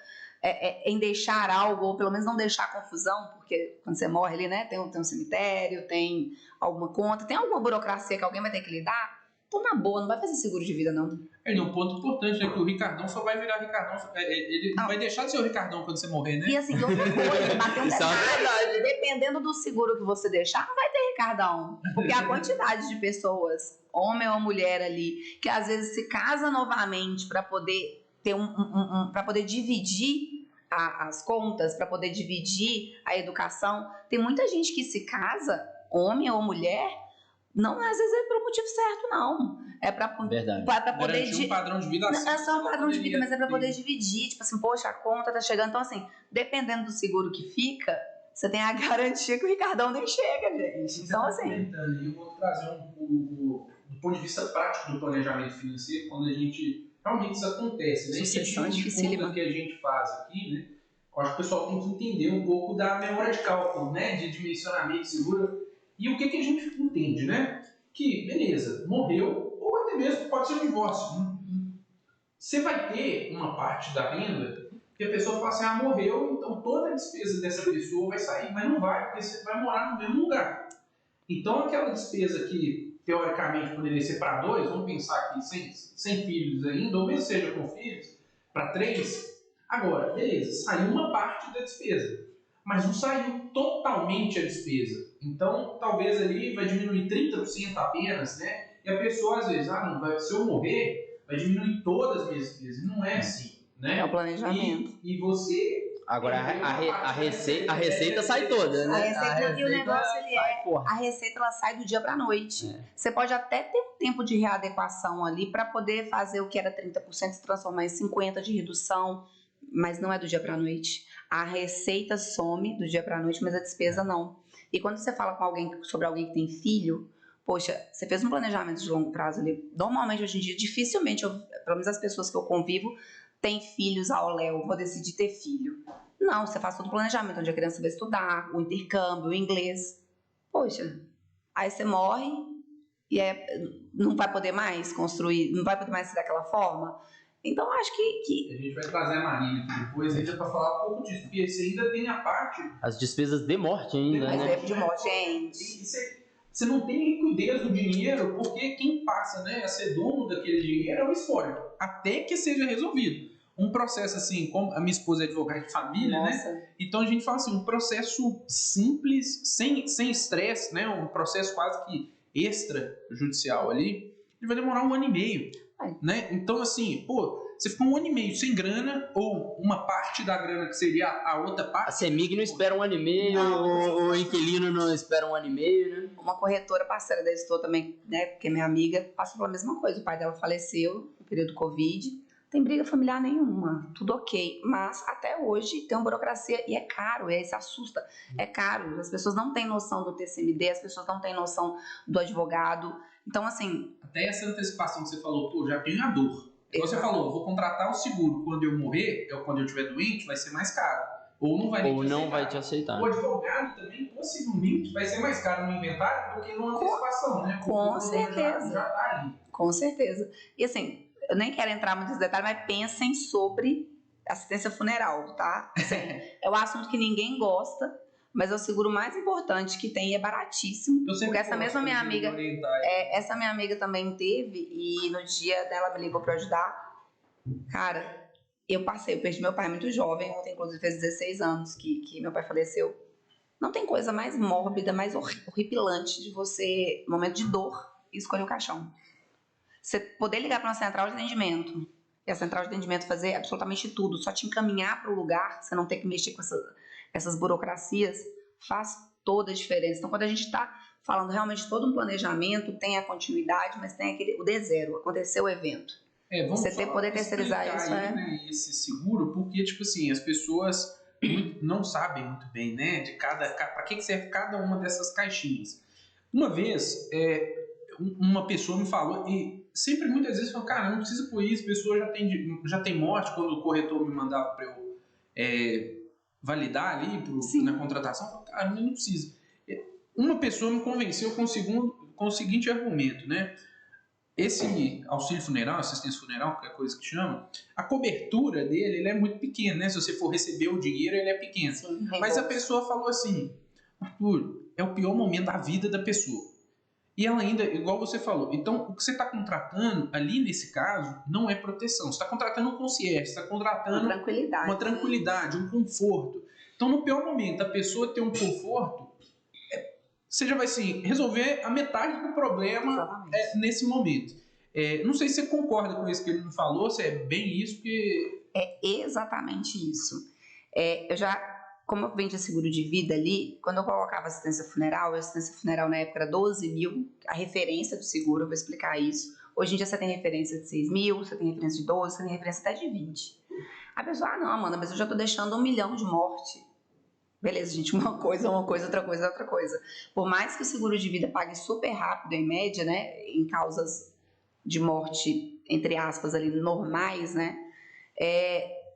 em deixar algo, ou pelo menos não deixar confusão, porque quando você morre ali, né, tem um cemitério, tem alguma conta, tem alguma burocracia que alguém vai ter que lidar, então na boa, não vai fazer seguro de vida, não. Um ponto importante, né, que o Ricardão só vai virar Ricardão, ele não vai deixar de ser o Ricardão quando você morrer, né? E assim, outra coisa, bater um detalhe, dependendo do seguro que você deixar, não vai ter Ricardão, porque a quantidade de pessoas, homem ou mulher ali, que às vezes se casa novamente para poder ter para poder dividir as contas, para poder dividir a educação. Tem muita gente que se casa, homem ou mulher, não às vezes é pelo motivo certo, não. É para poder garantir um padrão de vida assim. Não é só um padrão de vida, mas é para poder dividir. Tipo assim, poxa, a conta tá chegando. Então, assim, dependendo do seguro que fica, você tem a garantia que o Ricardão nem chega, gente. Então, assim. Eu vou trazer do ponto de vista prático do planejamento financeiro, quando a gente. Realmente isso acontece, né? Esse tipo de conta que a gente faz aqui, né? Eu acho que o pessoal tem que entender um pouco da memória de cálculo, né? De dimensionamento seguro. E o que a gente entende, né? Que, beleza, morreu, ou até mesmo pode ser um divórcio. Você vai ter uma parte da renda que a pessoa fala assim, morreu, então toda a despesa dessa pessoa vai sair. Mas não vai, porque você vai morar no mesmo lugar. Então aquela despesa que, teoricamente, poderia ser para 2, vamos pensar aqui, sem filhos ainda, ou mesmo seja com filhos, para 3, agora, beleza, saiu uma parte da despesa, mas não saiu totalmente a despesa. Então, talvez ali vai diminuir 30% apenas, né? E a pessoa, às vezes, se eu morrer, vai diminuir todas as minhas despesas. Não é assim, né? É o planejamento. E você... Agora, a receita sai toda, né? E o negócio a receita ela sai do dia para a noite. Você pode até ter um tempo de readequação ali para poder fazer o que era 30% se transformar em 50% de redução, mas não é do dia para a noite. A receita some do dia para a noite, mas a despesa não. E quando você fala com sobre alguém que tem filho, poxa, você fez um planejamento de longo prazo ali. Normalmente, hoje em dia, dificilmente, pelo menos as pessoas que eu convivo, têm filhos ao léu, vou decidir ter filho. Não, você faz todo o planejamento, onde a criança vai estudar, o intercâmbio, o inglês. Poxa, aí você morre e não vai poder mais construir, não vai poder mais ser daquela forma. Então, acho que... A gente vai trazer a Marina aqui depois ainda para falar um pouco disso, porque você ainda tem a parte... As despesas de morte ainda, né? De morte, gente. Você não tem liquidez do dinheiro, porque quem passa, né, a ser dono daquele dinheiro é o espólio, até que seja resolvido. Um processo assim, como a minha esposa é advogada de família, né? Então a gente fala assim, um processo simples, sem estresse, né? Um processo quase que extrajudicial ali, ele vai demorar 1 ano e meio, né? Então assim, você ficou 1 ano e meio sem grana, ou uma parte da grana que seria a outra parte. A CEMIG não espera 1 ano e meio, o inquilino não espera 1 ano e meio, né? Uma corretora parceira da Estou também, né? Porque minha amiga passou pela mesma coisa, o pai dela faleceu no período do Covid. Tem briga familiar nenhuma, tudo ok, mas até hoje tem uma burocracia e é caro, e aí se assusta, é caro, as pessoas não têm noção do TCMD, as pessoas não têm noção do advogado, então assim... Até essa antecipação que você falou, já tenho a dor. Você falou, vou contratar o seguro quando eu morrer, quando eu estiver doente, vai ser mais caro, ou não vai te aceitar. O advogado também, possivelmente, vai ser mais caro no inventário do que numa antecipação, né? Com certeza. Já tá ali. Com certeza. E assim... Eu nem quero entrar muito nesse detalhe, mas pensem sobre assistência funeral, tá? Assim, é um assunto que ninguém gosta, mas é o seguro mais importante que tem e é baratíssimo. Porque essa mesma minha amiga, essa minha amiga também teve, e no dia dela me ligou para ajudar. Cara, eu perdi meu pai muito jovem, ontem inclusive fez 16 anos que meu pai faleceu. Não tem coisa mais mórbida, mais horripilante de você, no momento de dor, escolher o caixão. Você poder ligar para uma central de atendimento, e a central de atendimento fazer absolutamente tudo, só te encaminhar para o lugar, você não ter que mexer com essas burocracias, faz toda a diferença. Então, quando a gente está falando realmente de todo um planejamento, tem a continuidade, mas tem o D0, aconteceu o evento. Vamos você poder terceirizar isso, aí, né, esse seguro, porque, tipo assim, as pessoas não sabem muito bem, né, de para que serve cada uma dessas caixinhas. Uma vez, uma pessoa me falou, e sempre muitas vezes falou, cara, não precisa por isso, a pessoa já tem morte, quando o corretor me mandava para eu validar ali na contratação, eu falei, cara, não precisa. Uma pessoa me convenceu com o seguinte argumento, né? Esse auxílio funeral, assistência funeral, qualquer coisa que chama, a cobertura dele ele é muito pequena, né? Se você for receber o dinheiro, ele é pequeno. Sim, mas a pessoa falou assim, Arthur, é o pior momento da vida da pessoa. E ela ainda, igual você falou, então o que você está contratando ali nesse caso não é proteção. Você está contratando um concierge, você está contratando uma tranquilidade, um conforto. Então no pior momento, a pessoa ter um conforto, você já vai assim, resolver a metade do problema nesse momento. Não sei se você concorda com isso que ele me falou, se é bem isso, porque... É exatamente isso. Como eu vendia seguro de vida ali, quando eu colocava assistência funeral na época era 12 mil, a referência do seguro, eu vou explicar isso. Hoje em dia você tem referência de 6 mil, você tem referência de 12, você tem referência até de 20. A pessoa, não, Amanda, mas eu já estou deixando 1 milhão de morte. Beleza, gente, uma coisa, outra coisa. Por mais que o seguro de vida pague super rápido, em média, né, em causas de morte, entre aspas, ali, normais, né,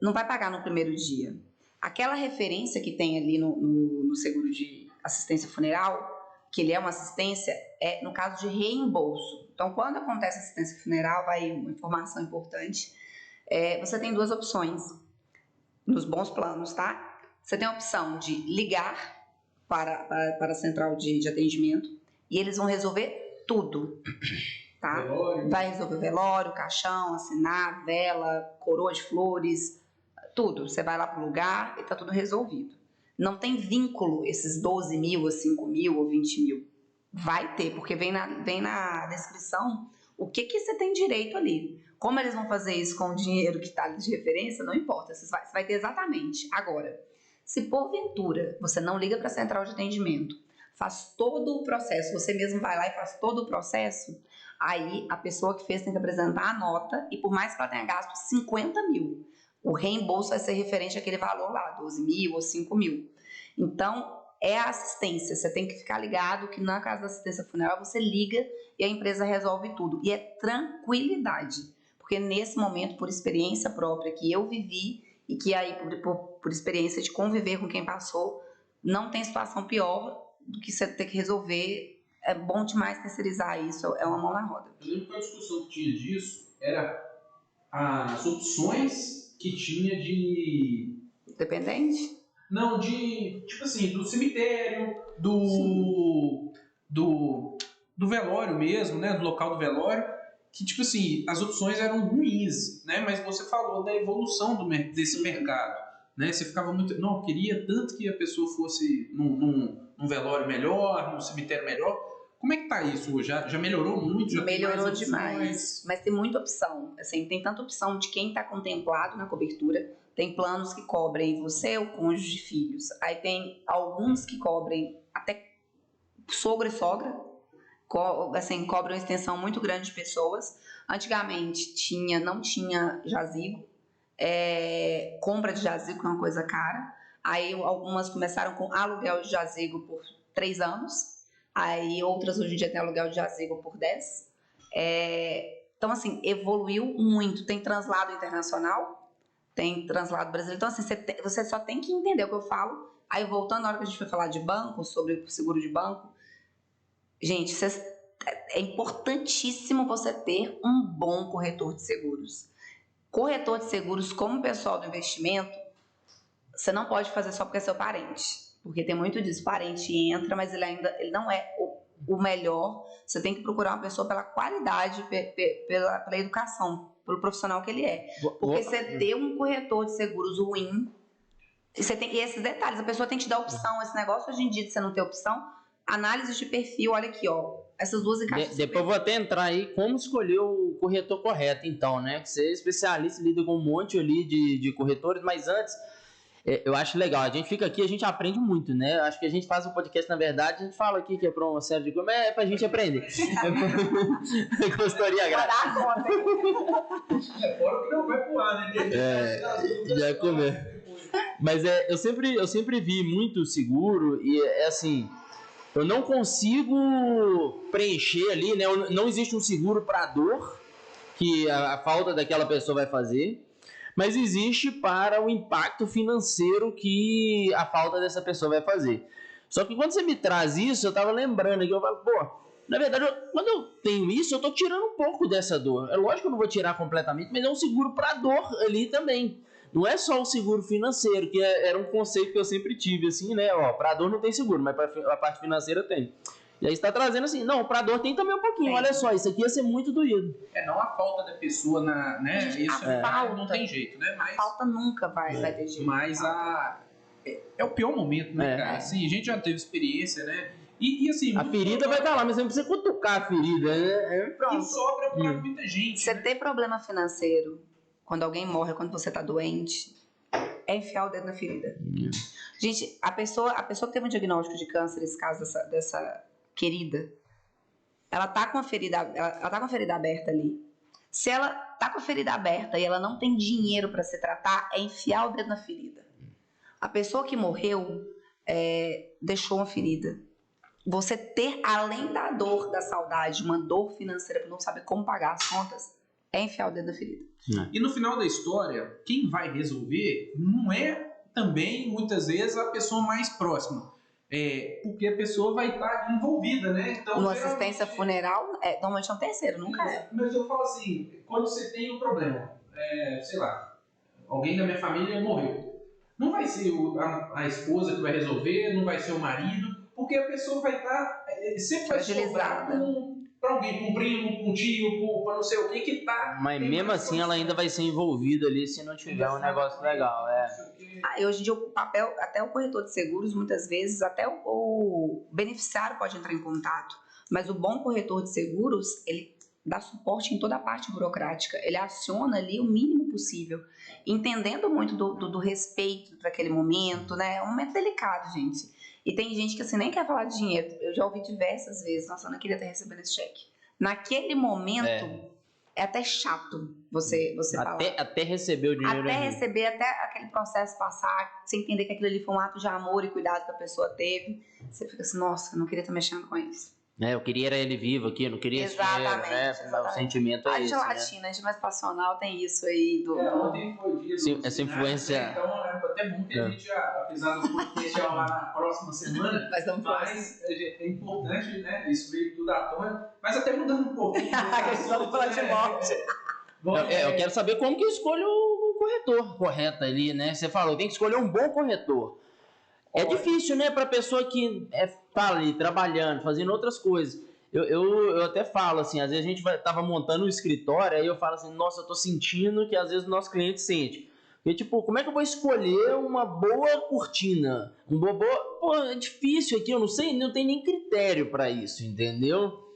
não vai pagar no primeiro dia. Aquela referência que tem ali no seguro de assistência funeral, que ele é uma assistência, é no caso de reembolso. Então, quando acontece assistência funeral, vai uma informação importante, você tem 2 opções nos bons planos, tá? Você tem a opção de ligar para a central de atendimento e eles vão resolver tudo, tá? Velório. Vai resolver o velório, caixão, assinar, vela, coroa de flores, tudo. Você vai lá para o lugar e tá tudo resolvido. Não tem vínculo esses 12 mil, ou 5 mil, ou 20 mil. Vai ter, porque vem na descrição o que você tem direito ali. Como eles vão fazer isso com o dinheiro que está ali de referência, não importa. Você vai ter exatamente. Agora, se porventura você não liga para a central de atendimento, faz todo o processo, você mesmo vai lá e faz todo o processo, aí a pessoa que fez tem que apresentar a nota e por mais que ela tenha gasto 50 mil, o reembolso vai ser referente àquele valor lá, 12 mil ou 5 mil. Então, é a assistência. Você tem que ficar ligado que na casa da assistência funeral você liga e a empresa resolve tudo. E é tranquilidade. Porque nesse momento, por experiência própria que eu vivi e que aí por experiência de conviver com quem passou, não tem situação pior do que você ter que resolver. É bom demais terceirizar isso, é uma mão na roda. Eu lembro que a discussão que tinha disso era as opções que tinha de... Dependente? Não, tipo assim, do cemitério, do velório mesmo, né, do local do velório, que tipo assim, as opções eram ruins, né, mas você falou da evolução desse mercado, né, você ficava muito, não, eu queria tanto que a pessoa fosse num velório melhor, num cemitério melhor. Como é que tá isso hoje? Já melhorou muito? Já melhorou tem mais demais, mas tem muita opção, assim, tem tanta opção de quem está contemplado na cobertura. Tem planos que cobrem você ou cônjuge de filhos. Aí tem alguns que cobrem até sogro e sogra, assim, cobrem uma extensão muito grande de pessoas. Antigamente não tinha jazigo, compra de jazigo, que é uma coisa cara. Aí algumas começaram com aluguel de jazigo por 3 anos. Aí outras hoje em dia tem aluguel de jazigo por 10. Então, assim, evoluiu muito. Tem translado internacional, tem translado brasileiro. Então, assim, você só tem que entender o que eu falo. Aí, voltando na hora que a gente foi falar de banco, sobre o seguro de banco, gente, é importantíssimo você ter um bom corretor de seguros. Corretor de seguros, como pessoal do investimento, você não pode fazer só porque é seu parente. Porque tem muito disso, parente entra, mas ele não é o melhor. Você tem que procurar uma pessoa pela qualidade, pela educação, pelo profissional que ele é. Porque você ter um corretor de seguros ruim, e esses detalhes, a pessoa tem que te dar opção. Esse negócio hoje em dia de você não ter opção, Análise de perfil, olha aqui, ó. Essas duas encaixam. Depois eu vou até entrar aí como escolher o corretor correto, então, né? Que você é especialista, lida com um monte ali de corretores, mas antes, eu acho legal. A gente fica aqui, a gente aprende muito, né? Acho que a gente faz um podcast, na verdade, a gente fala aqui que é para uma série de coisas, mas é pra gente aprender. Consultoria grátis. Fora que não vai pro ar, né? Já comer. Mas eu sempre vi muito seguro e é assim, eu não consigo preencher ali, né? Não existe um seguro para dor que a falta daquela pessoa vai fazer, mas existe para o impacto financeiro que a falta dessa pessoa vai fazer. Só que quando você me traz isso, eu tava lembrando aqui, eu falo, pô, na verdade, quando eu tenho isso, eu tô tirando um pouco dessa dor. É lógico que eu não vou tirar completamente, mas é um seguro para dor ali também. Não é só o seguro financeiro, que era um conceito que eu sempre tive, assim, né? Ó, pra dor não tem seguro, mas a parte financeira tem. E aí você tá trazendo assim, não, pra dor tem também um pouquinho, olha só, isso aqui ia ser muito doído. Não a falta da pessoa, né? Isso falta, não tem jeito, né? Mas, a falta nunca vai ter jeito. Mas é o pior momento, né, cara? Assim, a gente já teve experiência, né? E assim... A ferida vai estar lá, mas você não precisa cutucar a ferida, né? E sobra pra muita gente. Você ter problema financeiro... Quando alguém morre, quando você tá doente, é enfiar o dedo na ferida. Gente, a pessoa que teve um diagnóstico de câncer, nesse caso dessa querida, ela tá com a ferida aberta ali. Se ela tá com a ferida aberta e ela não tem dinheiro para se tratar, é enfiar o dedo na ferida. A pessoa que morreu deixou uma ferida. Você ter, além da dor, da saudade, uma dor financeira por não saber como pagar as contas, é enfiar o dedo na ferida. E no final da história, quem vai resolver não é também, muitas vezes, a pessoa mais próxima. Porque a pessoa vai estar envolvida, né? Então, uma assistência funeral, normalmente é um terceiro, nunca é. Mas eu falo assim, quando você tem um problema, sei lá, alguém da minha família morreu. Não vai ser a esposa que vai resolver, não vai ser o marido, porque a pessoa vai estar, sempre vai sobrar para alguém, para um primo, para um tio, para não sei o que tá... Mas mesmo assim ela ainda vai ser envolvida ali se não tiver um negócio legal, E hoje em dia o papel, até o corretor de seguros, muitas vezes, até o beneficiário pode entrar em contato, mas o bom corretor de seguros, ele dá suporte em toda a parte burocrática, ele aciona ali o mínimo possível, entendendo muito do respeito para aquele momento, né? É um momento delicado, gente. E tem gente que assim nem quer falar de dinheiro. Eu já ouvi diversas vezes, nossa, eu não queria ter recebido esse cheque. Naquele momento, é até chato você falar. Até receber o dinheiro. Até receber, até aquele processo passar, você entender que aquilo ali foi um ato de amor e cuidado que a pessoa teve. Você fica assim, nossa, eu não queria estar mexendo com isso. Eu queria era ele vivo aqui, eu não queria exatamente, esse dinheiro, né? O sentimento é esse, a gelatina, a gente mais passional tem isso aí ontem foi o dia do essa influência. Né? Então é até bom que a gente já, apesar do podcast lá na próxima semana, mas é importante, né? Isso veio tudo à tona, mas até mudando um pouquinho. Vamos falar de morte. Eu quero saber como que eu escolho o corretor correto ali, né? Você falou, tem que escolher um bom corretor. É difícil, né, pra pessoa que tá ali trabalhando, fazendo outras coisas. Eu até falo assim, às vezes a gente tava montando um escritório, aí eu falo assim, nossa, eu tô sentindo que às vezes o nosso cliente sente. Porque, tipo, como é que eu vou escolher uma boa cortina? Pô, é difícil aqui, eu não sei, não tem nem critério pra isso, entendeu?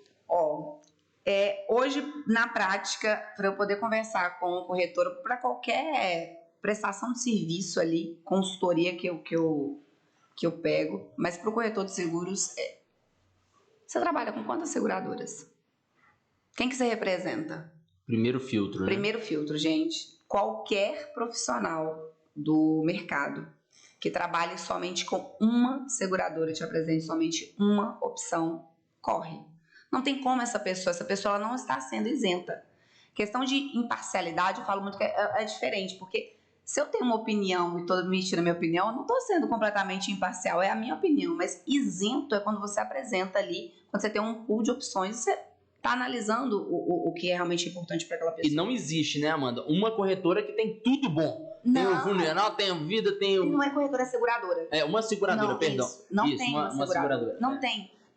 Hoje, na prática, para eu poder conversar com o corretor, para qualquer prestação de serviço ali, consultoria que eu pego, mas para o corretor de seguros, você trabalha com quantas seguradoras? Quem que você representa? Primeiro filtro, né? Primeiro filtro, gente. Qualquer profissional do mercado que trabalhe somente com uma seguradora e te apresente somente uma opção, corre. Não tem como essa pessoa ela não está sendo isenta. Questão de imparcialidade, eu falo muito que é diferente, porque se eu tenho uma opinião e todo mundo me tira a minha opinião, eu não estou sendo completamente imparcial, é a minha opinião, mas isento é quando você apresenta ali, quando você tem um pool de opções, você está analisando o que é realmente importante para aquela pessoa. E não existe, né, Amanda, uma corretora que tem tudo bom. Não. Tem o funeral, tem a vida, tem o... Não é corretora, é seguradora. Uma seguradora, não, perdão. Não isso, tem uma seguradora.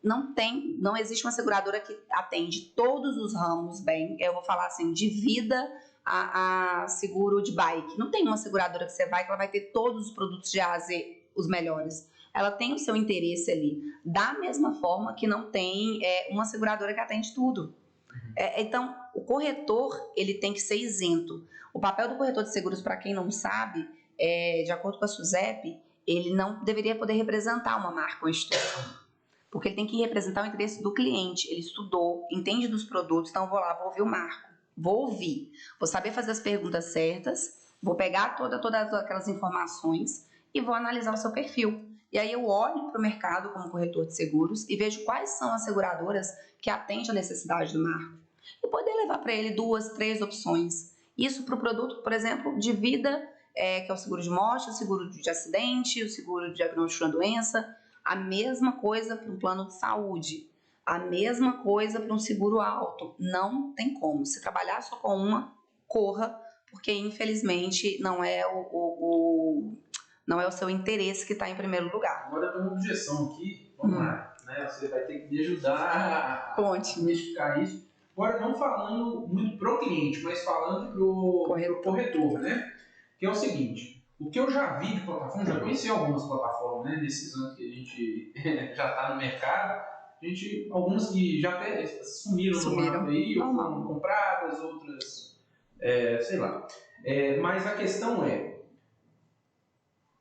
Não existe uma seguradora que atende todos os ramos bem. Eu vou falar assim, de vida a seguro de bike. Não tem uma seguradora que você vai que ela vai ter todos os produtos de A a Z, os melhores. ela tem o seu interesse ali, da mesma forma que não tem uma seguradora que atende tudo. Então, o corretor, ele tem que ser isento. O papel do corretor de seguros, para quem não sabe, de acordo com a SUSEP, ele não deveria poder representar uma marca ou instituição, porque ele tem que representar o interesse do cliente. Ele estudou, entende dos produtos, então eu vou lá, vou ouvir o Marco, vou ouvir, vou saber fazer as perguntas certas, vou pegar todas aquelas informações e vou analisar o seu perfil. E aí eu olho para o mercado como corretor de seguros e vejo quais são as seguradoras que atendem a necessidade do Marco. E poder levar para ele 2, 3 opções. Isso para o produto, por exemplo, de vida, que é o seguro de morte, o seguro de acidente, o seguro de diagnóstico de uma doença. A mesma coisa para um plano de saúde. A mesma coisa para um seguro alto. Não tem como. Se trabalhar só com uma, corra, porque infelizmente não é não é o seu interesse que está em primeiro lugar. Agora eu tenho uma objeção aqui, vamos lá, né? Você vai ter que me ajudar a desmistificar isso. Agora, não falando muito pro cliente, mas falando pro corretor, né? Que é o seguinte, o que eu já vi de plataforma, já conheci algumas plataformas, né? Nesses anos que a gente já está no mercado, algumas que já até sumiram no mapa aí, ou foram compradas, outras, sei lá. Mas a questão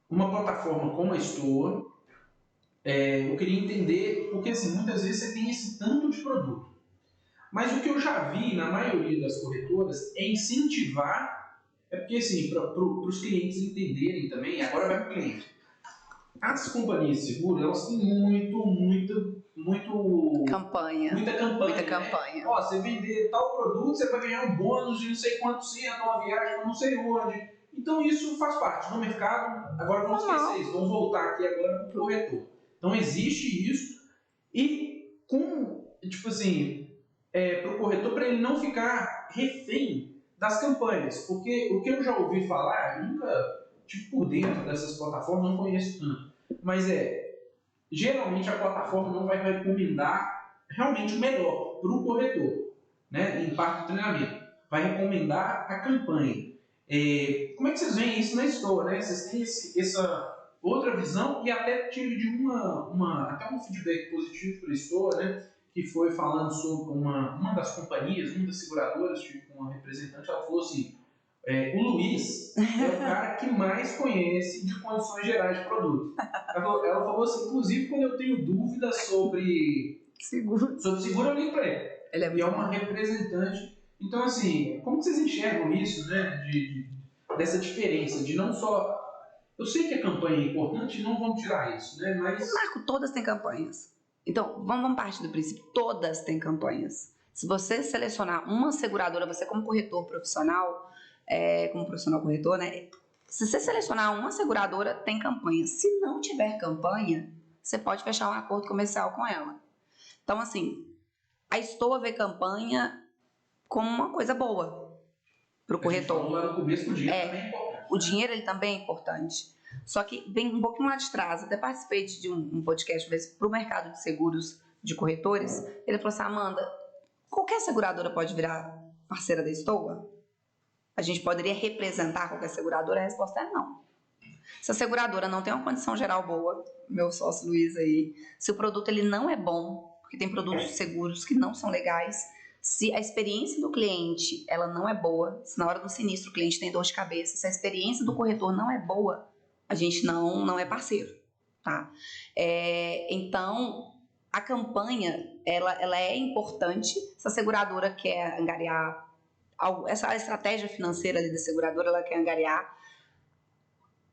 uma plataforma como a Stoa, eu queria entender, porque assim, muitas vezes você tem esse tanto de produto. Mas o que eu já vi na maioria das corretoras é incentivar, porque assim, para os clientes entenderem também, agora vai para o cliente. As companhias de seguro, elas têm muita campanha. Né? Ó, você vender tal produto, você vai ganhar um bônus de não sei quanto cento, uma viagem para não sei onde. Então isso faz parte do mercado. Agora vamos esquecer isso, vamos voltar aqui agora para o corretor. Então existe isso e tipo assim, para o corretor, para ele não ficar refém das campanhas. Porque o que eu já ouvi falar, eu nunca tive por dentro dessas plataformas, não conheço tanto. Mas geralmente a plataforma não vai recomendar realmente o melhor para o corretor, né? Em parte do treinamento. Vai recomendar a campanha. Como é que vocês veem isso na Stoa, né? Vocês têm essa outra visão e até tive de até um feedback positivo para a Stoa, né? Que foi falando sobre uma das companhias, uma das seguradoras, tipo uma representante, ela falou assim, o Luiz é o cara que mais conhece de condições gerais de produto. Ela falou assim, inclusive quando eu tenho dúvidas sobre seguro, eu ligo para ele. E é uma representante. Então, assim, como vocês enxergam isso, né, dessa diferença, de não só... Eu sei que a campanha é importante, não vamos tirar isso, né, mas... Marco, todas têm campanhas. Então, vamos partir do princípio, todas têm campanhas. Se você selecionar uma seguradora, você como corretor profissional, como profissional corretor, né, se você selecionar uma seguradora, tem campanha. Se não tiver campanha, você pode fechar um acordo comercial com ela. Então, assim, a Stoa vê campanha como uma coisa boa para o corretor. Lá no começo, o dinheiro também é importante. O dinheiro ele também é importante. Só que vem um pouquinho lá de trás. Até participei de um podcast para o mercado de seguros de corretores. Ele falou assim, Amanda, qualquer seguradora pode virar parceira da Stoa? A gente poderia representar qualquer seguradora? A resposta é não. Se a seguradora não tem uma condição geral boa, meu sócio Luiz aí, se o produto ele não é bom, porque tem produtos seguros que não são legais, se a experiência do cliente ela não é boa, se na hora do sinistro o cliente tem dor de cabeça, se a experiência do corretor não é boa, a gente não é parceiro, tá? Então, a campanha, ela é importante. Se a seguradora quer angariar, essa estratégia financeira ali da seguradora, ela quer angariar,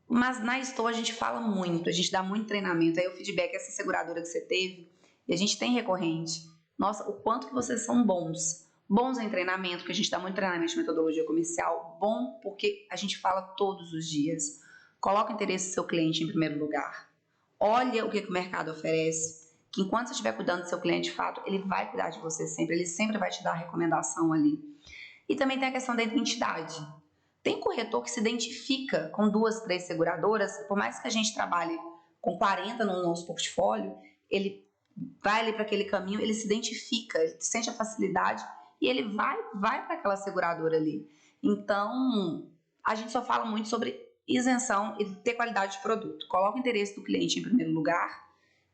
mas na Stoa a gente fala muito, a gente dá muito treinamento, aí o feedback, essa seguradora que você teve, e a gente tem recorrente, nossa, o quanto que vocês são bons em treinamento, porque a gente dá muito treinamento de metodologia comercial, bom porque a gente fala todos os dias, coloca o interesse do seu cliente em primeiro lugar, olha o que o mercado oferece, que enquanto você estiver cuidando do seu cliente de fato, ele vai cuidar de você sempre, ele sempre vai te dar recomendação ali. E também tem a questão da identidade. Tem corretor que se identifica com 2, 3 seguradoras, por mais que a gente trabalhe com 40 no nosso portfólio, ele vai ali para aquele caminho, ele se identifica, ele sente a facilidade e ele vai para aquela seguradora ali. Então, a gente só fala muito sobre isenção e ter qualidade de produto. Coloca o interesse do cliente em primeiro lugar,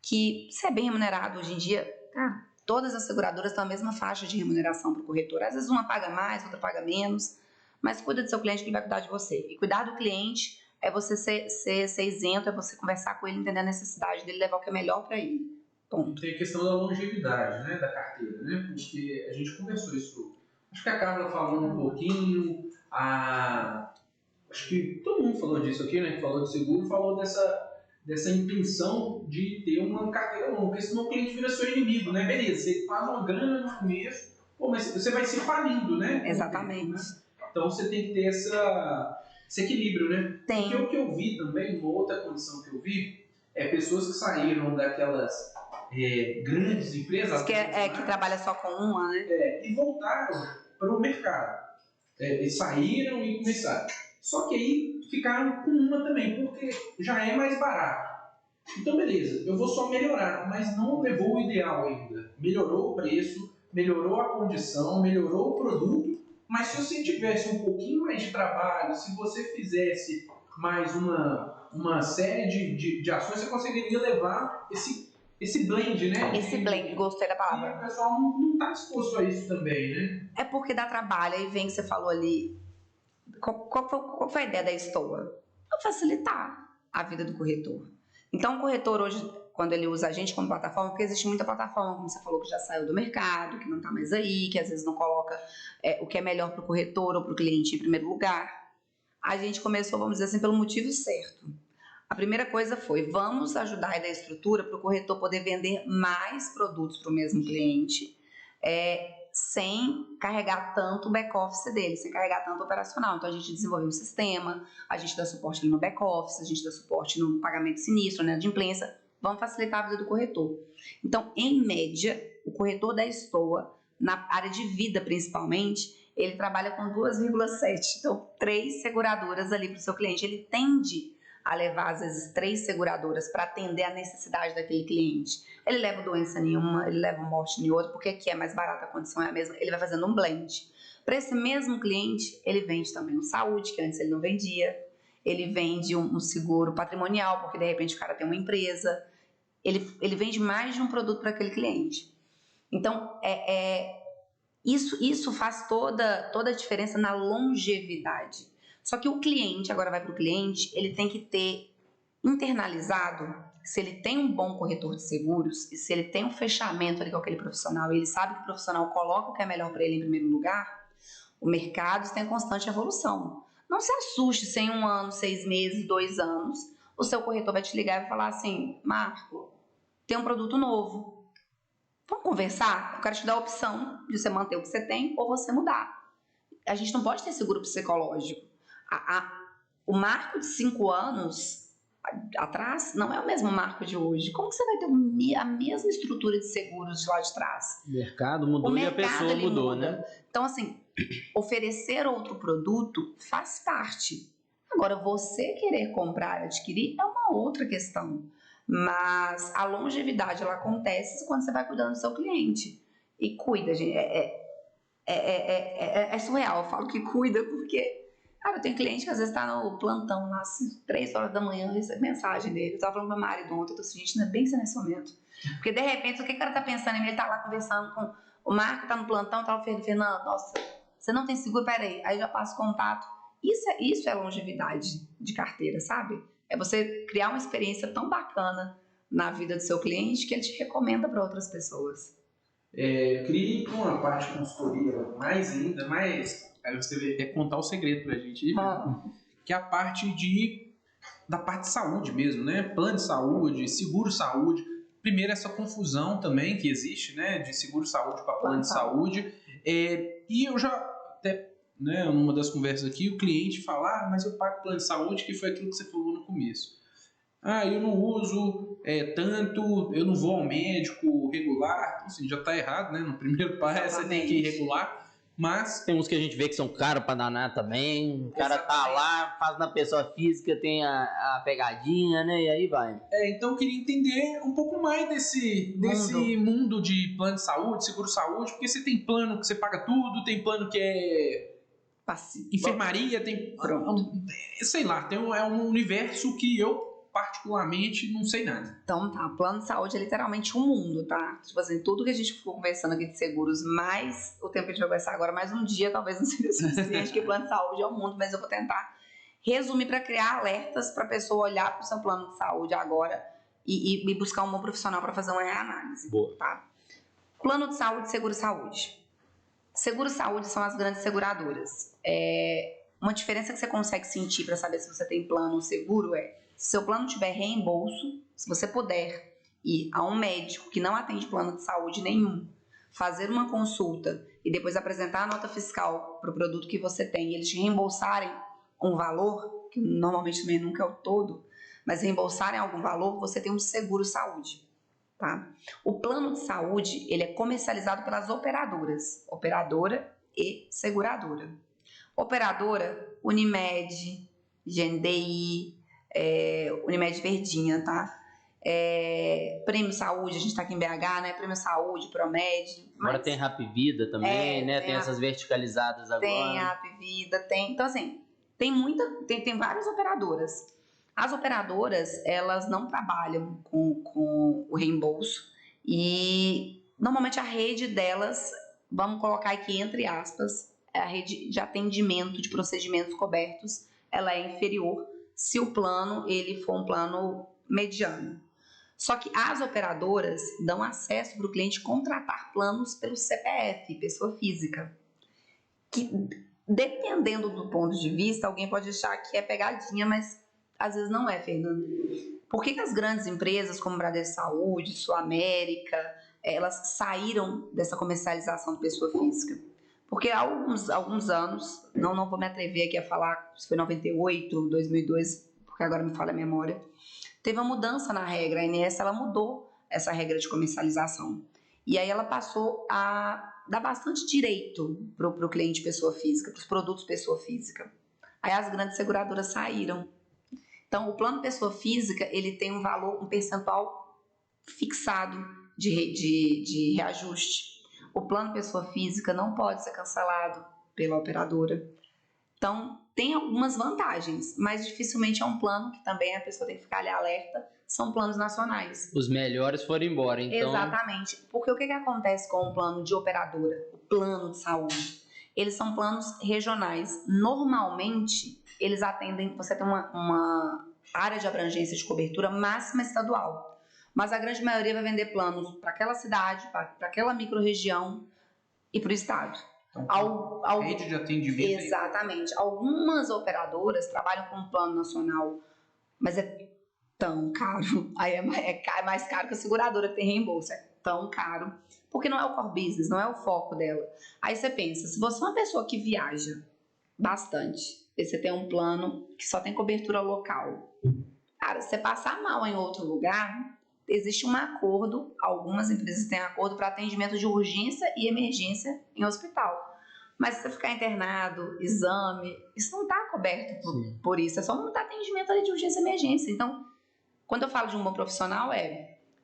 que se é bem remunerado hoje em dia, cara, todas as seguradoras estão na mesma faixa de remuneração para o corretor. Às vezes uma paga mais, outra paga menos, mas cuida do seu cliente que ele vai cuidar de você. E cuidar do cliente é você ser isento, é você conversar com ele, entender a necessidade dele, levar o que é melhor para ele. Ponto. Tem a questão da longevidade, né, da carteira, né? Porque a gente conversou isso. Acho que a Carla falou um pouquinho, acho que todo mundo falou disso aqui, né? Que falou de seguro, falou dessa intenção de ter uma carteira longa, porque senão o cliente vira seu inimigo, né? Beleza, você faz uma grana no começo, mas você vai se falindo, né? Exatamente. Então você tem que ter esse equilíbrio, né? Tem. Porque o que eu vi também, uma outra condição que eu vi, é pessoas que saíram daquelas grandes empresas... Que trabalha só com uma, né? E voltaram para o mercado. Eles saíram e começaram. Só que aí ficaram com uma também, porque já é mais barato. Então, beleza, eu vou só melhorar, mas não levou o ideal ainda. Melhorou o preço, melhorou a condição, melhorou o produto, mas se você tivesse um pouquinho mais de trabalho, se você fizesse mais uma série de ações, você conseguiria levar esse blend, né? Esse blend, gostei da palavra. E o pessoal não está disposto a isso também, né? É porque dá trabalho, aí vem que você falou ali. Qual foi a ideia da Estoa? É facilitar a vida do corretor. Então, o corretor hoje, quando ele usa a gente como plataforma, porque existe muita plataforma, como você falou, que já saiu do mercado, que não está mais aí, que às vezes não coloca o que é melhor para o corretor ou para o cliente em primeiro lugar. A gente começou, vamos dizer assim, pelo motivo certo. A primeira coisa foi, vamos ajudar a dar estrutura para o corretor poder vender mais produtos para o mesmo cliente, sem carregar tanto o back-office dele, sem carregar tanto o operacional. Então, a gente desenvolveu um sistema, a gente dá suporte no back-office, a gente dá suporte no pagamento sinistro, na inadimplência. Vamos facilitar a vida do corretor. Então, em média, o corretor da Estoa, na área de vida principalmente, ele trabalha com 2,7. Então, 3 seguradoras ali para o seu cliente. Ele tende a levar, às vezes, 3 seguradoras para atender a necessidade daquele cliente. Ele leva doença nenhuma, ele leva morte em outra, porque aqui é mais barata, a condição é a mesma, ele vai fazendo um blend. Para esse mesmo cliente, ele vende também um saúde, que antes ele não vendia, ele vende um seguro patrimonial, porque de repente o cara tem uma empresa, ele vende mais de um produto para aquele cliente. Então, isso faz toda a diferença na longevidade. Só que o cliente, agora vai para o cliente, ele tem que ter internalizado, se ele tem um bom corretor de seguros e se ele tem um fechamento ali com aquele profissional e ele sabe que o profissional coloca o que é melhor para ele em primeiro lugar, o mercado está em constante evolução. Não se assuste se em 1 ano, 6 meses, 2 anos, o seu corretor vai te ligar e vai falar assim, Marco, tem um produto novo. Vamos conversar? Eu quero te dar a opção de você manter o que você tem ou você mudar. A gente não pode ter seguro psicológico. O marco de 5 anos atrás não é o mesmo marco de hoje. Como que você vai ter a mesma estrutura de seguros de lá de trás? O mercado mudou e a pessoa mudou, né? Então, assim, oferecer outro produto faz parte. Agora, você querer comprar, adquirir, é uma outra questão. Mas a longevidade, ela acontece quando você vai cuidando do seu cliente. E cuida, gente. É surreal. Eu falo que cuida porque... Cara, eu tenho cliente que às vezes tá no plantão lá, assim, 3 horas da manhã, eu recebo mensagem dele. Eu tava falando pro meu marido ontem, eu tô assim, gente, não é bem nesse momento. Porque de repente, o que o cara tá pensando em mim? Ele tá lá conversando com o Marco, tá no plantão, tá o Fernando, nossa, você não tem seguro? Peraí. Aí já passa contato. Isso é longevidade de carteira, sabe? É você criar uma experiência tão bacana na vida do seu cliente que ele te recomenda para outras pessoas. Crie uma parte de consultoria mais. Aí você quer contar o segredo pra gente, que é a parte da parte de saúde mesmo, né? Plano de saúde, seguro saúde. Primeiro, essa confusão também que existe, né? De seguro saúde para plano de saúde. E eu já até, né, numa das conversas aqui, o cliente fala, mas eu pago plano de saúde, que foi aquilo que você falou no começo. Eu não uso tanto, eu não vou ao médico regular. Então, assim, já está errado, né? No primeiro passo, você tem que ir regular. Mas tem uns que a gente vê que são caros pra danar também. O cara tá lá, faz na pessoa física, tem a pegadinha, né? E aí vai. Então eu queria entender um pouco mais desse mundo de plano de saúde, seguro saúde, porque você tem plano que você paga tudo, tem plano que é Enfermaria tem... Pronto. Sei lá, é um universo que eu, particularmente, não sei nada. Então tá, plano de saúde é literalmente um mundo, tá? Tipo assim, tudo que a gente ficou conversando aqui de seguros, mais o tempo que a gente vai conversar agora, mais um dia, talvez não seja suficiente, que plano de saúde é um mundo, mas eu vou tentar resumir para criar alertas para a pessoa olhar para o seu plano de saúde agora e buscar um bom profissional para fazer uma reanálise. Boa. Tá? Plano de saúde, seguro-saúde. Seguro-saúde são as grandes seguradoras. Uma diferença que você consegue sentir para saber se você tem plano ou seguro se seu plano tiver reembolso, se você puder ir a um médico que não atende plano de saúde nenhum, fazer uma consulta e depois apresentar a nota fiscal para o produto que você tem e eles te reembolsarem um valor, que normalmente também nunca é o todo, mas reembolsarem algum valor, você tem um seguro-saúde. Tá? O plano de saúde ele é comercializado pelas operadoras, operadora e seguradora. Operadora, Unimed, GNDI, Unimed Verdinha, tá? Prêmio Saúde, a gente tá aqui em BH, né? Prêmio Saúde, Promed. Agora tem Rap Vida também, né? Tem essas verticalizadas agora. Tem Rap Vida, tem. Então, assim, tem várias operadoras. As operadoras, elas não trabalham com o reembolso e normalmente a rede delas, vamos colocar aqui entre aspas, a rede de atendimento de procedimentos cobertos, ela é inferior se o plano ele for um plano mediano. Só que as operadoras dão acesso para o cliente contratar planos pelo CPF, pessoa física, que dependendo do ponto de vista, alguém pode achar que é pegadinha, mas às vezes não é, Fernando. Por que as grandes empresas como Bradesco Saúde, Sul América, elas saíram dessa comercialização de pessoa física? Porque há alguns anos, não vou me atrever aqui a falar se foi 98, 2002, porque agora me falha a memória, teve uma mudança na regra. A ANS ela mudou essa regra de comercialização. E aí ela passou a dar bastante direito para o cliente pessoa física, para os produtos pessoa física. Aí as grandes seguradoras saíram. Então, o plano pessoa física, ele tem um valor, um percentual fixado de reajuste. O plano pessoa física não pode ser cancelado pela operadora. Então, tem algumas vantagens, mas dificilmente é um plano que também a pessoa tem que ficar ali alerta, são planos nacionais. Os melhores foram embora, então... Exatamente. Porque o que acontece com o plano de operadora, o plano de saúde? Eles são planos regionais. Normalmente, eles atendem... Você tem uma área de abrangência de cobertura máxima estadual. Mas a grande maioria vai vender planos para aquela cidade, para aquela micro-região e para o estado. Então, rede de atendimento. Exatamente. Algumas operadoras trabalham com um plano nacional, mas é tão caro. Aí é mais caro que a seguradora que tem reembolso. É tão caro. Porque não é o core business, não é o foco dela. Aí você pensa, se você é uma pessoa que viaja bastante, e você tem um plano que só tem cobertura local, cara, se você passar mal em outro lugar, existe um acordo, algumas empresas têm acordo para atendimento de urgência e emergência em hospital. Mas se você ficar internado, exame, isso não está coberto por isso. É só um atendimento ali de urgência e emergência. Então, quando eu falo de um bom profissional,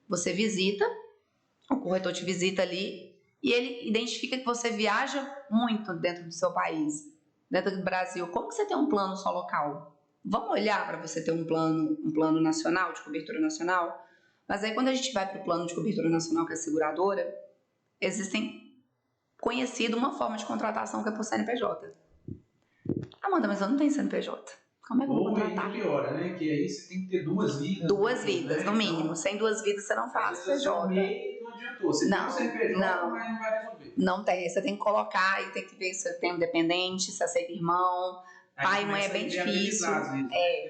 você visita, o corretor te visita ali e ele identifica que você viaja muito dentro do seu país, dentro do Brasil. Como que você tem um plano só local? Vamos olhar para você ter um plano nacional, de cobertura nacional? Mas aí quando a gente vai para o plano de cobertura nacional, que é a seguradora, existem conhecido uma forma de contratação que é por CNPJ. Amanda, mas eu não tenho CNPJ. Como é que eu vou contratar? Ou piora, né? Que aí você tem que ter 2 vidas. 2 vidas, no mínimo. Sem 2 vidas você não faz PJ. Não adiantou. Você tem um CNPJ, mas não vai resolver. Não tem. Você tem que colocar e tem que ver se tem um dependente, se aceita irmão. Pai e mãe é bem difícil.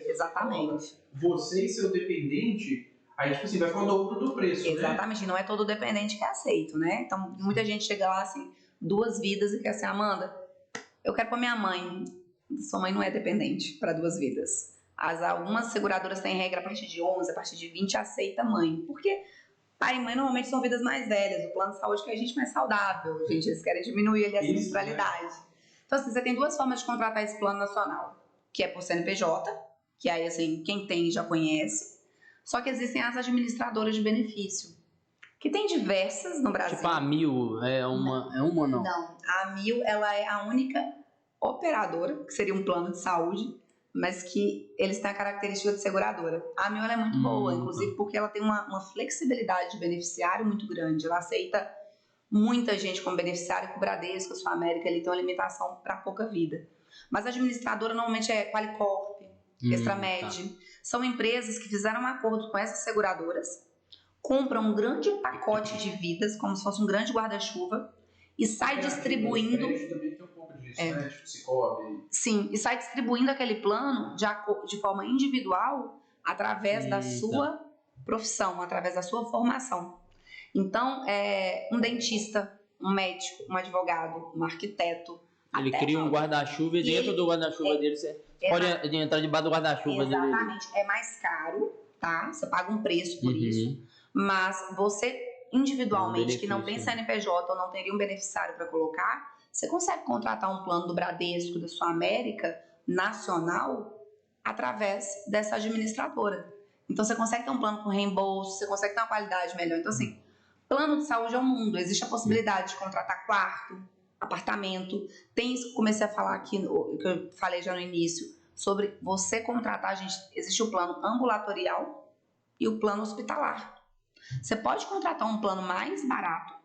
Exatamente. Você e seu dependente... Aí, tipo assim, vai ficar o dobro do preço, exatamente, né? Não é todo dependente que é aceito, né? Então, muita gente chega lá, assim, 2 vidas e quer assim, Amanda, eu quero pra minha mãe. Sua mãe não é dependente para 2 vidas. Algumas seguradoras têm regra a partir de 11, a partir de 20 aceita mãe. Porque pai e mãe normalmente são vidas mais velhas. O plano de saúde que é gente mais saudável, gente. Eles querem diminuir ali a sinistralidade. Então, assim, você tem 2 formas de contratar esse plano nacional. Que é por CNPJ, que aí, assim, quem tem já conhece. Só que existem as administradoras de benefício, que tem diversas no Brasil. Tipo a Mil, é uma ou não? Não, a Mil, ela é a única operadora, que seria um plano de saúde, mas que eles têm a característica de seguradora. A minha é muito boa, inclusive porque ela tem uma flexibilidade de beneficiário muito grande. Ela aceita muita gente como beneficiário, com o Bradesco, a Sul América, ele tem uma limitação para pouca vida. Mas a administradora normalmente é Qualicorp, Extramed. São empresas que fizeram um acordo com essas seguradoras, compram um grande pacote de vidas, como se fosse um grande guarda-chuva, e sai distribuindo. Também tem um pouco disso, né? Tipo, Cicobi. Sim, e sai distribuindo aquele plano de forma individual através da sua profissão, através da sua formação. Então, um dentista, um médico, um advogado, um arquiteto. Ele cria um guarda-chuva e dentro do guarda-chuva dele você pode entrar debaixo do guarda-chuva dele. Exatamente. É mais caro, tá? Você paga um preço por isso. Mas você, individualmente, que não tem CNPJ ou não teria um beneficiário para colocar, você consegue contratar um plano do Bradesco, da Sul América, nacional, através dessa administradora. Então, você consegue ter um plano com reembolso, você consegue ter uma qualidade melhor. Então, assim, plano de saúde é o mundo. Existe a possibilidade de contratar quarto, apartamento. Tem isso que eu comecei a falar aqui, que eu falei já no início, sobre você contratar, existe o plano ambulatorial e o plano hospitalar. Você pode contratar um plano mais barato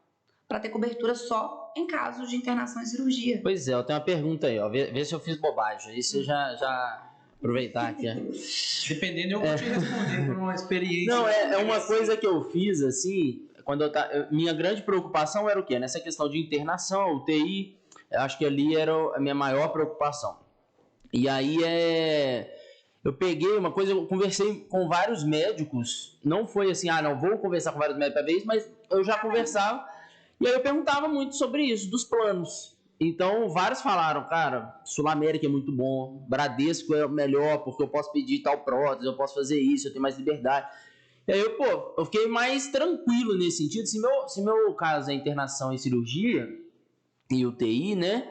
para ter cobertura só em casos de internação e cirurgia. Pois é, eu tenho uma pergunta aí, ó. Vê se eu fiz bobagem. Aí você já aproveitar aqui. Dependendo, eu vou te responder por uma experiência. Não, é uma coisa que eu fiz, assim, quando minha grande preocupação era o quê? Nessa questão de internação, UTI, eu acho que ali era a minha maior preocupação. E aí eu peguei uma coisa, eu conversei com vários médicos, não foi assim, não vou conversar com vários médicos para ver isso, mas eu já conversava, e aí eu perguntava muito sobre isso, dos planos. Então, vários falaram, cara, Sul América é muito bom, Bradesco é o melhor, porque eu posso pedir tal prótese, eu posso fazer isso, eu tenho mais liberdade. E aí, eu fiquei mais tranquilo nesse sentido. Se meu caso é internação e cirurgia, e UTI, né,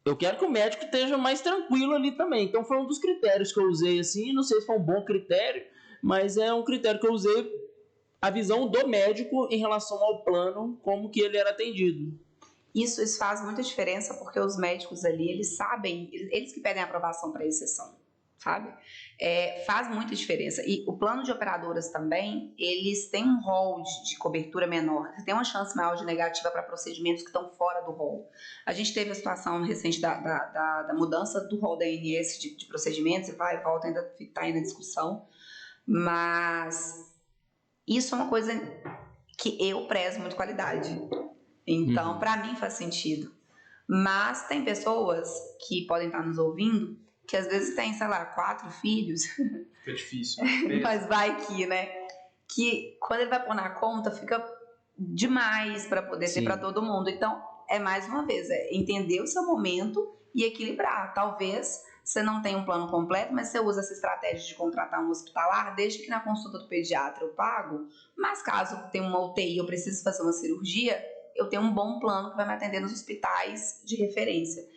eu quero que o médico esteja mais tranquilo ali também. Então, foi um dos critérios que eu usei, assim, não sei se foi um bom critério, mas é um critério que eu usei, a visão do médico em relação ao plano, como que ele era atendido. Isso faz muita diferença, porque os médicos ali, eles sabem, eles que pedem a aprovação para exceção, sabe? Faz muita diferença. E o plano de operadoras também, eles têm um rol de cobertura menor. Você tem uma chance maior de negativa para procedimentos que estão fora do rol. A gente teve a situação recente da mudança do rol da ANS de procedimentos, vai e volta, ainda está aí na discussão. Mas isso é uma coisa que eu prezo muito qualidade. Então, para mim faz sentido. Mas tem pessoas que podem estar nos ouvindo que às vezes tem, sei lá, 4 filhos. Fica difícil. Mas vai que, né? Que quando ele vai pôr na conta, fica demais para poder ter para todo mundo. Então, mais uma vez, entender o seu momento e equilibrar. Talvez você não tenha um plano completo, mas você usa essa estratégia de contratar um hospitalar, desde que na consulta do pediatra eu pago, mas caso tenha uma UTI, eu preciso fazer uma cirurgia, eu tenho um bom plano que vai me atender nos hospitais de referência.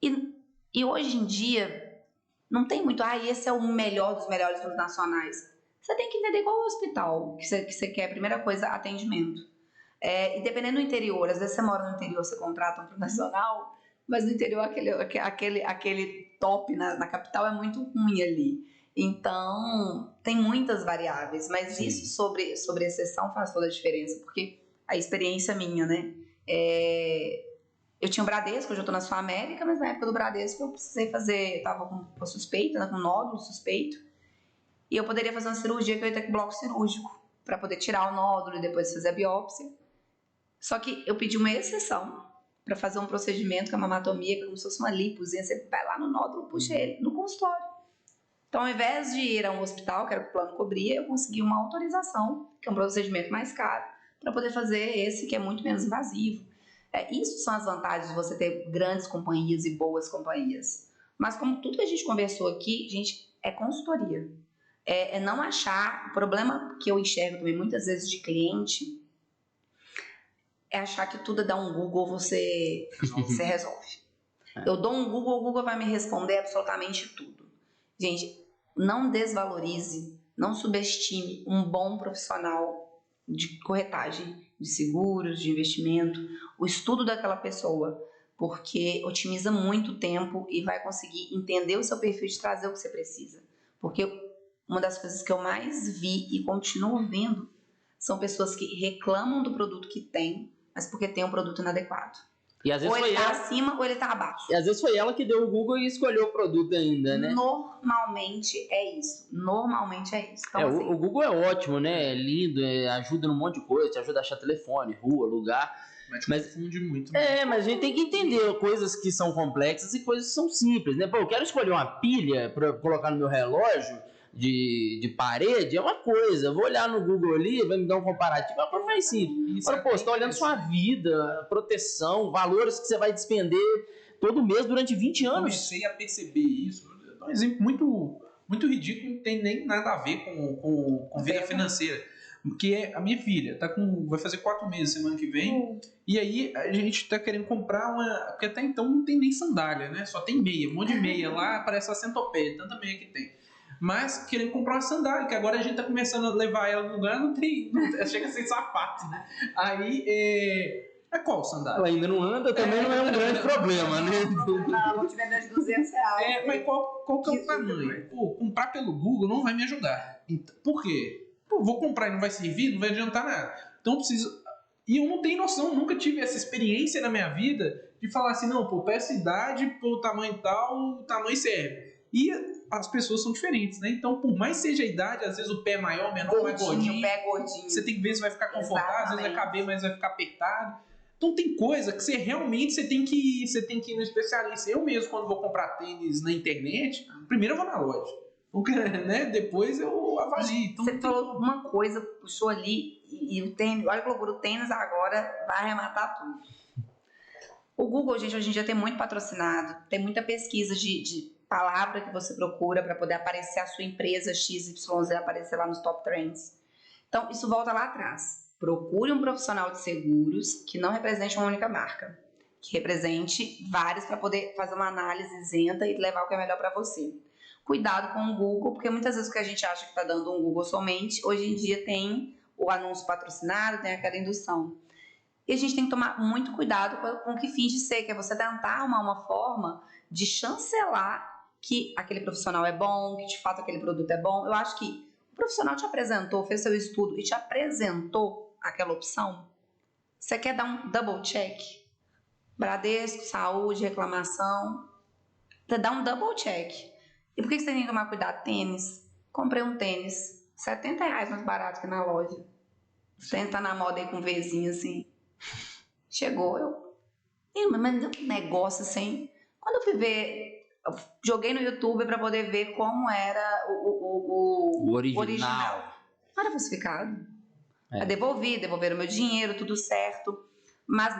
E hoje em dia, não tem muito, esse é o melhor dos melhores dos nacionais. Você tem que entender qual é o hospital que você quer. Primeira coisa, atendimento. E dependendo do interior, às vezes você mora no interior, você contrata um pro nacional, mas no interior aquele top na capital é muito ruim ali. Então, tem muitas variáveis, mas isso sobre exceção faz toda a diferença, porque a experiência minha, né? Eu tinha o Bradesco, hoje eu tô na Sul América, mas na época do Bradesco eu precisei fazer, eu tava com suspeita, né, com nódulo suspeito, e eu poderia fazer uma cirurgia que eu ia ter com bloco cirúrgico, para poder tirar o nódulo e depois fazer a biópsia. Só que eu pedi uma exceção para fazer um procedimento que é uma mamatomia, que é como se fosse uma lipozinha, você vai lá no nódulo, puxa ele no consultório. Então, ao invés de ir a um hospital, que era o que o plano cobria, eu consegui uma autorização, que é um procedimento mais caro, para poder fazer esse que é muito menos invasivo. Isso são as vantagens de você ter grandes companhias e boas companhias. Mas como tudo que a gente conversou aqui, gente, é consultoria. É não achar... O problema que eu enxergo também muitas vezes de cliente é achar que tudo dá um Google, você resolve. Eu dou um Google, o Google vai me responder absolutamente tudo. Gente, não desvalorize, não subestime um bom profissional de corretagem, de seguros, de investimento, o estudo daquela pessoa. porque otimiza muito o tempo e vai conseguir entender o seu perfil e trazer o que você precisa. Porque uma das coisas que eu mais vi e continuo vendo são pessoas que reclamam do produto que tem, mas porque tem um produto inadequado. E às vezes Ou ele foi está ela, acima ou ele está abaixo. e às vezes foi ela que deu o Google e escolheu o produto ainda, né? Normalmente é isso. Normalmente é isso. Então, assim, O Google é ótimo, né? É lindo, ajuda num monte de coisa, te ajuda a achar telefone, rua, lugar. Mas confunde muito. Né? Mas a gente tem que entender coisas que são complexas e coisas que são simples, né? Pô, eu quero escolher uma pilha para colocar no meu relógio de parede, é uma coisa. Eu vou olhar no Google ali, vai me dar um comparativo, é uma coisa mais simples. Agora, pô, você tá olhando sua vida, proteção, valores que você vai despender todo mês durante 20 anos. Comecei a perceber isso. Um exemplo muito ridículo, não tem nem nada a ver com vida financeira. Que é a minha filha, vai fazer 4 meses semana que vem, e aí a gente tá querendo comprar uma. Porque até então não tem nem sandália, né? Só tem meia, um monte de meia lá, parece a centopeia, tanta meia que tem. Mas querendo comprar uma sandália, que agora a gente tá começando a levar ela no lugar, chega sem sapato, né? Aí é qual sandália? Ela ainda não anda, também não é um grande problema, né? Não, vou te vender de R$200. Mas qual que é o tamanho? Pô, comprar pelo Google não vai me ajudar. Por quê? Pô, vou comprar e não vai servir, não vai adiantar nada. Então eu preciso. E eu não tenho noção, nunca tive essa experiência na minha vida de falar assim, não, pô, peça idade, pô, tamanho tal, o tamanho serve. E as pessoas são diferentes, né? Então, por mais seja a idade, às vezes o pé é maior, menor, mais gordinho. O pé gordinho. Você tem que ver se vai ficar confortável, às vezes vai caber, mas vai ficar apertado. Então tem coisa que você realmente tem que ir no especialista. Eu mesmo, quando vou comprar tênis na internet, primeiro eu vou na loja. Né? Depois eu avalio. Então, você falou uma coisa, puxou ali, e o tênis, olha que loucura, o tênis agora vai arrematar tudo. O Google, gente, hoje em dia tem muito patrocinado, tem muita pesquisa de palavra que você procura para poder aparecer a sua empresa XYZ, aparecer lá nos top trends. Então, isso volta lá atrás. Procure um profissional de seguros que não represente uma única marca, que represente várias para poder fazer uma análise isenta e levar o que é melhor para você. Cuidado com o Google, porque muitas vezes o que a gente acha que está dando um Google somente, hoje em dia tem o anúncio patrocinado, tem aquela indução. E a gente tem que tomar muito cuidado com o que finge ser, que é você tentar arrumar uma forma de chancelar que aquele profissional é bom, que de fato aquele produto é bom. Eu acho que o profissional te apresentou, fez seu estudo e te apresentou aquela opção. Você quer dar um double check? Bradesco, saúde, reclamação. Você dá um double check. E por que você tem que tomar cuidado? Tênis. Comprei um tênis, R$70 mais barato que na loja. Tênis tá na moda aí com Vzinho assim. Chegou, mas um negócio assim. Quando eu fui ver, eu joguei no YouTube pra poder ver como era o original. Não era falsificado. Eu devolveram meu dinheiro, tudo certo. Mas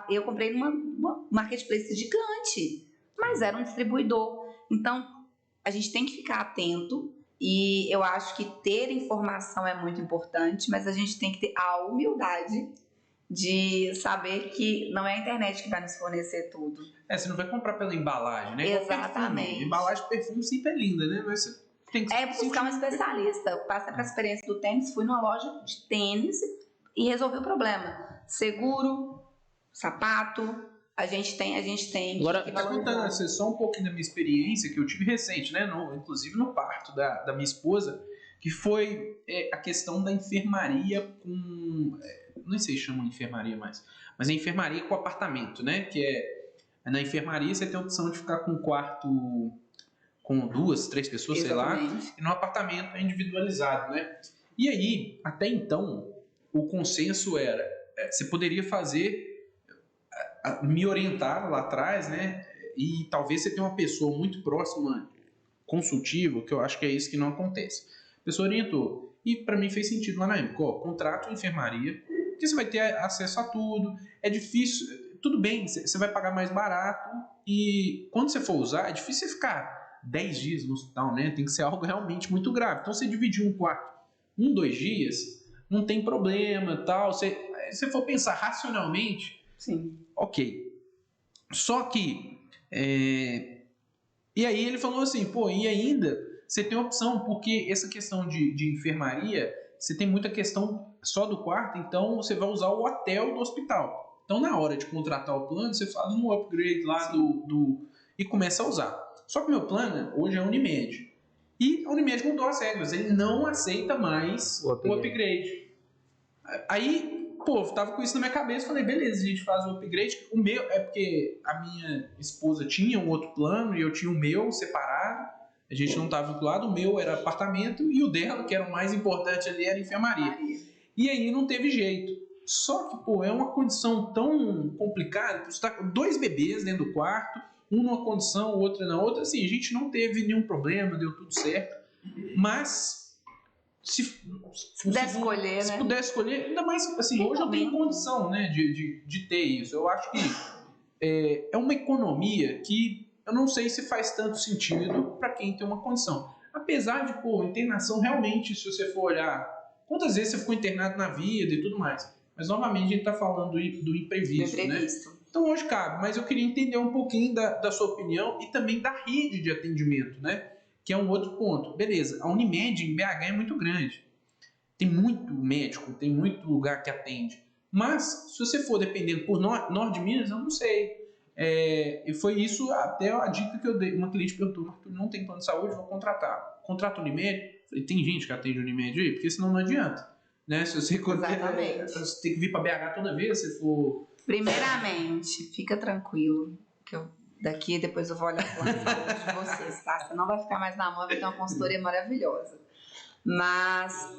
eu comprei numa marketplace gigante. Mas era um distribuidor. Então, a gente tem que ficar atento e eu acho que ter informação é muito importante, mas a gente tem que ter a humildade de saber que não é a internet que vai nos fornecer tudo. Você não vai comprar pela embalagem, né? Exatamente. Embalagem de perfume sempre é linda, né? Mas você tem que buscar um especialista. Eu passei para a experiência do tênis, fui numa loja de tênis e resolvi o problema. Seguro, sapato... A gente tem Agora, que contando só um pouquinho da minha experiência que eu tive recente, né? Inclusive no parto da minha esposa, que foi a questão da enfermaria com... não sei se chama enfermaria mais, mas a enfermaria com apartamento, né? Que na enfermaria você tem a opção de ficar com um quarto com 2, 3 pessoas, Exatamente. sei lá, e no apartamento é individualizado, né? E aí, até então, o consenso era, você poderia me orientar lá atrás, né? E talvez você tenha uma pessoa muito próxima, consultiva, que eu acho que é isso que não acontece. A pessoa orientou. E para mim fez sentido lá na época. Contrato enfermaria, que você vai ter acesso a tudo. É difícil, tudo bem, você vai pagar mais barato. E quando você for usar, é difícil você ficar 10 dias no hospital, né? Tem que ser algo realmente muito grave. Então você dividir um quarto 1, 2 dias, não tem problema, tal. Se for pensar racionalmente, sim. Ok. Só que... E aí ele falou assim, pô, e ainda você tem opção, porque essa questão de enfermaria, você tem muita questão só do quarto, então você vai usar o hotel do hospital. Então, na hora de contratar o plano, você faz um upgrade lá e começa a usar. Só que meu plano hoje é Unimed. E a Unimed mudou as regras. Ele não aceita mais o upgrade. Aí, pô, eu tava com isso na minha cabeça. Falei, beleza, a gente faz o upgrade. O meu é porque a minha esposa tinha um outro plano e eu tinha o meu separado. A gente não estava vinculado. O meu era apartamento e o dela, que era o mais importante ali, era enfermaria. E aí não teve jeito. Só que, pô, é uma condição tão complicada. Você tá com 2 bebês dentro do quarto, um numa condição, o outro na outra. Assim, a gente não teve nenhum problema, deu tudo certo. Mas, se puder escolher, se né? puder escolher, ainda mais, assim, hoje eu tenho condição, né, de ter isso. Eu acho que é uma economia que eu não sei se faz tanto sentido para quem tem uma condição. Apesar de, pô, internação realmente, se você for olhar, quantas vezes você ficou internado na vida e tudo mais. Mas, novamente, a gente está falando do imprevisto, né? Então, hoje cabe. Mas eu queria entender um pouquinho da sua opinião e também da rede de atendimento, né? Que é um outro ponto. Beleza, a Unimed em BH é muito grande. Tem muito médico, tem muito lugar que atende. Mas, se você for dependendo por norte de Minas, eu não sei. E foi isso até a dica que eu dei. Uma cliente perguntou, Arthur, não tem plano de saúde, vou contratar. Contrata Unimed? Falei, tem gente que atende Unimed aí? Porque senão não adianta. Né? Se você você tem que vir para BH toda vez, se for... Primeiramente, fica tranquilo, que daqui depois eu vou olhar o plano de saúde de vocês, tá? Você não vai ficar mais na mão, vai ter uma consultoria maravilhosa. Mas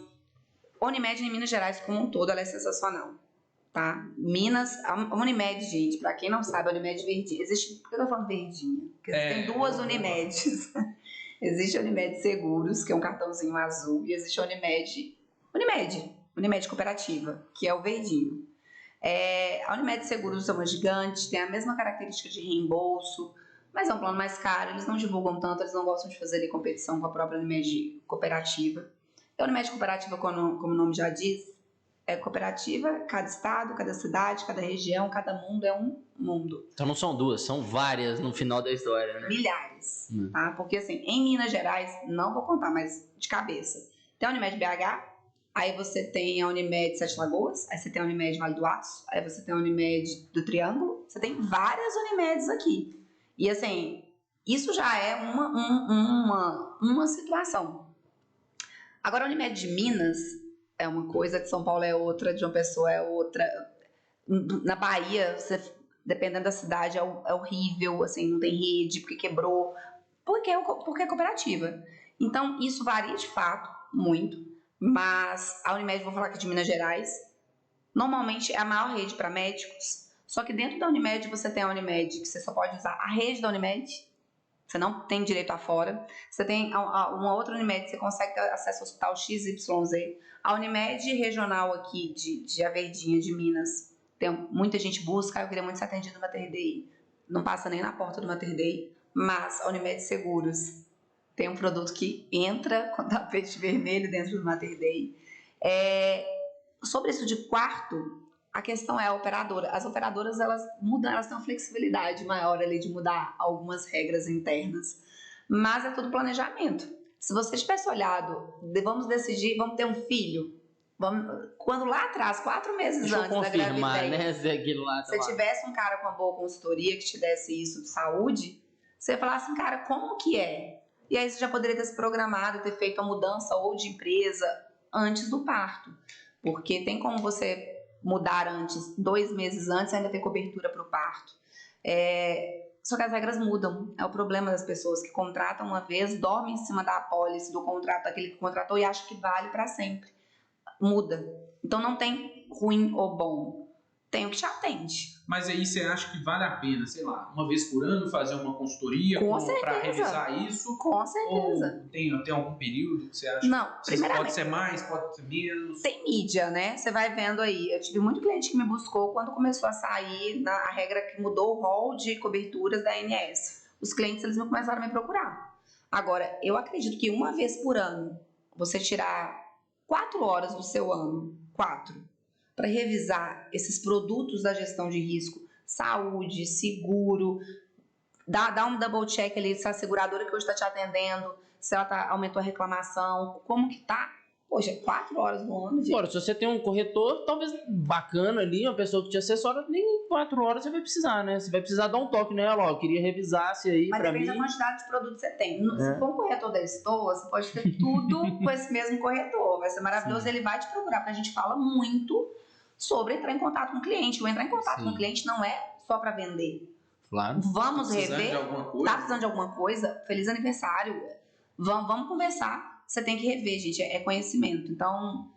a Unimed em Minas Gerais como um todo, ela é sensacional, tá? A Unimed, gente, pra quem não sabe, a Unimed Verdinha, por que eu tô falando Verdinha? Porque tem 2 Unimedes. Existe a Unimed Seguros, que é um cartãozinho azul, e existe a Unimed Cooperativa, que é o verdinho. A Unimed Seguros é uma gigante, tem a mesma característica de reembolso, mas é um plano mais caro, eles não divulgam tanto, eles não gostam de fazer ali competição com a própria Unimed Cooperativa. A Unimed Cooperativa, como o nome já diz, é cooperativa, cada estado, cada cidade, cada região, cada mundo é um mundo. Então não são 2, são várias no final da história, né? Milhares, tá? Porque assim, em Minas Gerais, não vou contar, mas de cabeça, tem a Unimed BH, aí você tem a Unimed Sete Lagoas, aí você tem a Unimed Vale do Aço, aí você tem a Unimed do Triângulo, você tem várias Unimedes aqui. E assim, isso já é uma situação. Agora, a Unimed de Minas é uma coisa, de São Paulo é outra, de João Pessoa é outra. Na Bahia, dependendo da cidade, é horrível, assim, não tem rede, porque quebrou, porque é cooperativa. Então, isso varia de fato muito. Mas a Unimed, vou falar aqui de Minas Gerais, normalmente é a maior rede para médicos, só que dentro da Unimed você tem a Unimed, que você só pode usar a rede da Unimed, você não tem direito a fora, você tem uma outra Unimed, que você consegue ter acesso ao hospital XYZ, a Unimed regional aqui de A Verdinha, de Minas, muita gente busca, eu queria muito ser atendido no Mater Dei, não passa nem na porta do Mater Dei, mas a Unimed Seguros tem um produto que entra com tapete vermelho dentro do Mater Dei. Sobre isso de quarto, a questão é a operadora. As operadoras, elas mudam, elas têm uma flexibilidade maior ali de mudar algumas regras internas. Mas é tudo planejamento. Se você tivesse olhado, vamos decidir, vamos ter um filho, quando lá atrás, 4 meses antes da gravidez, né, se tivesse um cara com uma boa consultoria que te desse isso de saúde, você ia falar assim, cara, como que é? E aí você já poderia ter se programado, ter feito a mudança ou de empresa antes do parto. Porque tem como você mudar antes, 2 meses antes, ainda ter cobertura para o parto. Só que as regras mudam. É o problema das pessoas que contratam uma vez, dormem em cima da apólice do contrato, daquele que contratou e acha que vale para sempre. Muda. Então não tem ruim ou bom. Tem o que te atende. Mas aí você acha que vale a pena, sei lá, uma vez por ano fazer uma consultoria para revisar isso? Com certeza. Ou tem algum período que você acha? Não, primeiramente. Pode ser mais, pode ser menos? Tem mídia, né? Você vai vendo aí. Eu tive muito cliente que me buscou quando começou a sair a regra que mudou o rol de coberturas da ANS. Os clientes, eles começaram a me procurar. Agora, eu acredito que uma vez por ano, você tirar 4 horas do seu ano, 4, para revisar esses produtos da gestão de risco, saúde, seguro, dá um double check ali se a seguradora que hoje está te atendendo, se ela aumentou a reclamação, como que tá, Poxa, 4 horas no ano, gente. Agora, se você tem um corretor, talvez bacana ali, uma pessoa que te assessora, nem 4 horas você vai precisar, né? Você vai precisar dar um toque nela, ó, eu queria revisar se aí Mas pra depende mim... da quantidade de produto que você tem. Se for um corretor da Estoa, você pode ter tudo com esse mesmo corretor. Vai ser maravilhoso. Sim. Ele vai te procurar, porque a gente fala muito sobre entrar em contato com o cliente. O entrar em contato com o cliente não é só para vender. Claro. Vamos rever. De alguma coisa? Tá precisando de alguma coisa? Feliz aniversário. Vamos conversar. Você tem que rever, gente. É conhecimento. Então,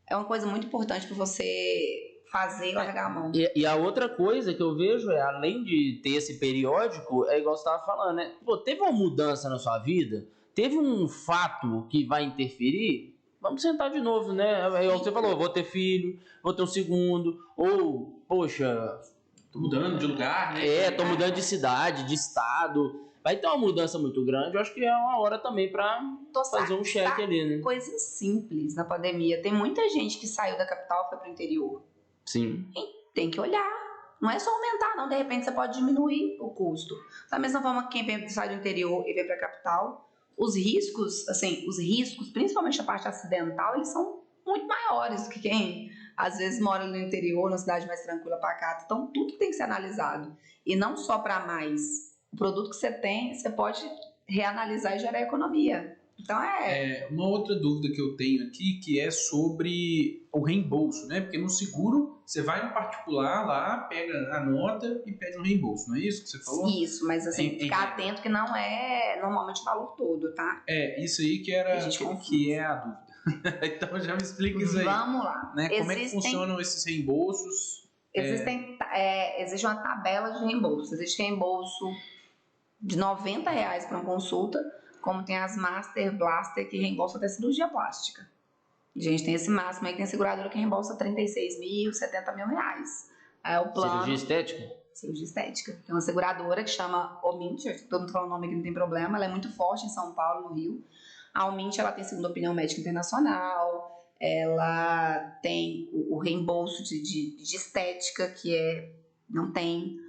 é uma coisa muito importante para você fazer e largar a mão. E a outra coisa que eu vejo é, além de ter esse periódico, é igual você estava falando, né? Pô, teve uma mudança na sua vida? Teve um fato que vai interferir? Vamos sentar de novo, né? É igual você falou, vou ter filho, vou ter um segundo, ou, poxa... Tô mudando de lugar, né? Tô mudando de cidade, de estado. Vai ter uma mudança muito grande, eu acho que é uma hora também para fazer um cheque ali, né? Coisas simples na pandemia. Tem muita gente que saiu da capital e foi pro interior. Sim. Tem que olhar. Não é só aumentar, não. De repente você pode diminuir o custo. Da mesma forma que quem sai do interior e vem para a capital, os riscos, principalmente a parte acidental, eles são muito maiores do que quem às vezes mora no interior, numa cidade mais tranquila, pacata. Então tudo tem que ser analisado. E não só para mais. O produto que você tem, você pode reanalisar e gerar economia. Então uma outra dúvida que eu tenho aqui, que é sobre o reembolso, né? Porque no seguro, você vai no particular lá, pega a nota e pede um reembolso, não é isso que você falou? Isso, mas assim, ficar atento que não é normalmente o valor todo, tá? Isso aí que é a dúvida. Então já me explica isso aí. Vamos lá. Né? Como é que funcionam esses reembolsos? Existe uma tabela de reembolso. Existe reembolso de R$90 para uma consulta, como tem as Master Blaster que reembolsam até cirurgia plástica. A gente tem esse máximo aí que tem seguradora que reembolsa 36 mil, 70 mil reais. É o plano. Cirurgia estética? Cirurgia estética. Tem uma seguradora que chama Omint, todo mundo fala o nome aqui, não tem problema. Ela é muito forte em São Paulo, no Rio. A Omint, ela tem segunda opinião médica internacional, ela tem o reembolso de estética, que não tem.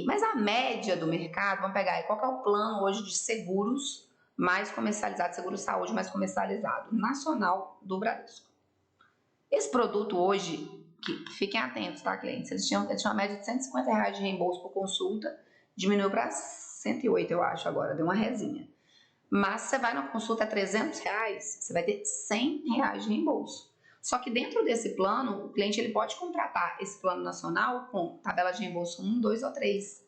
Mas a média do mercado, vamos pegar aí, qual que é o plano hoje de seguros mais comercializado, seguro-saúde mais comercializado? Nacional do Bradesco. Esse produto hoje, fiquem atentos, tá, clientes? Eles tinham uma média de R$150 de reembolso por consulta, diminuiu para 108, eu acho, agora, deu uma resinha. Mas se você vai na consulta a R$300, você vai ter R$100 de reembolso. Só que dentro desse plano, o cliente ele pode contratar esse plano nacional com tabela de reembolso 1, 2 ou 3.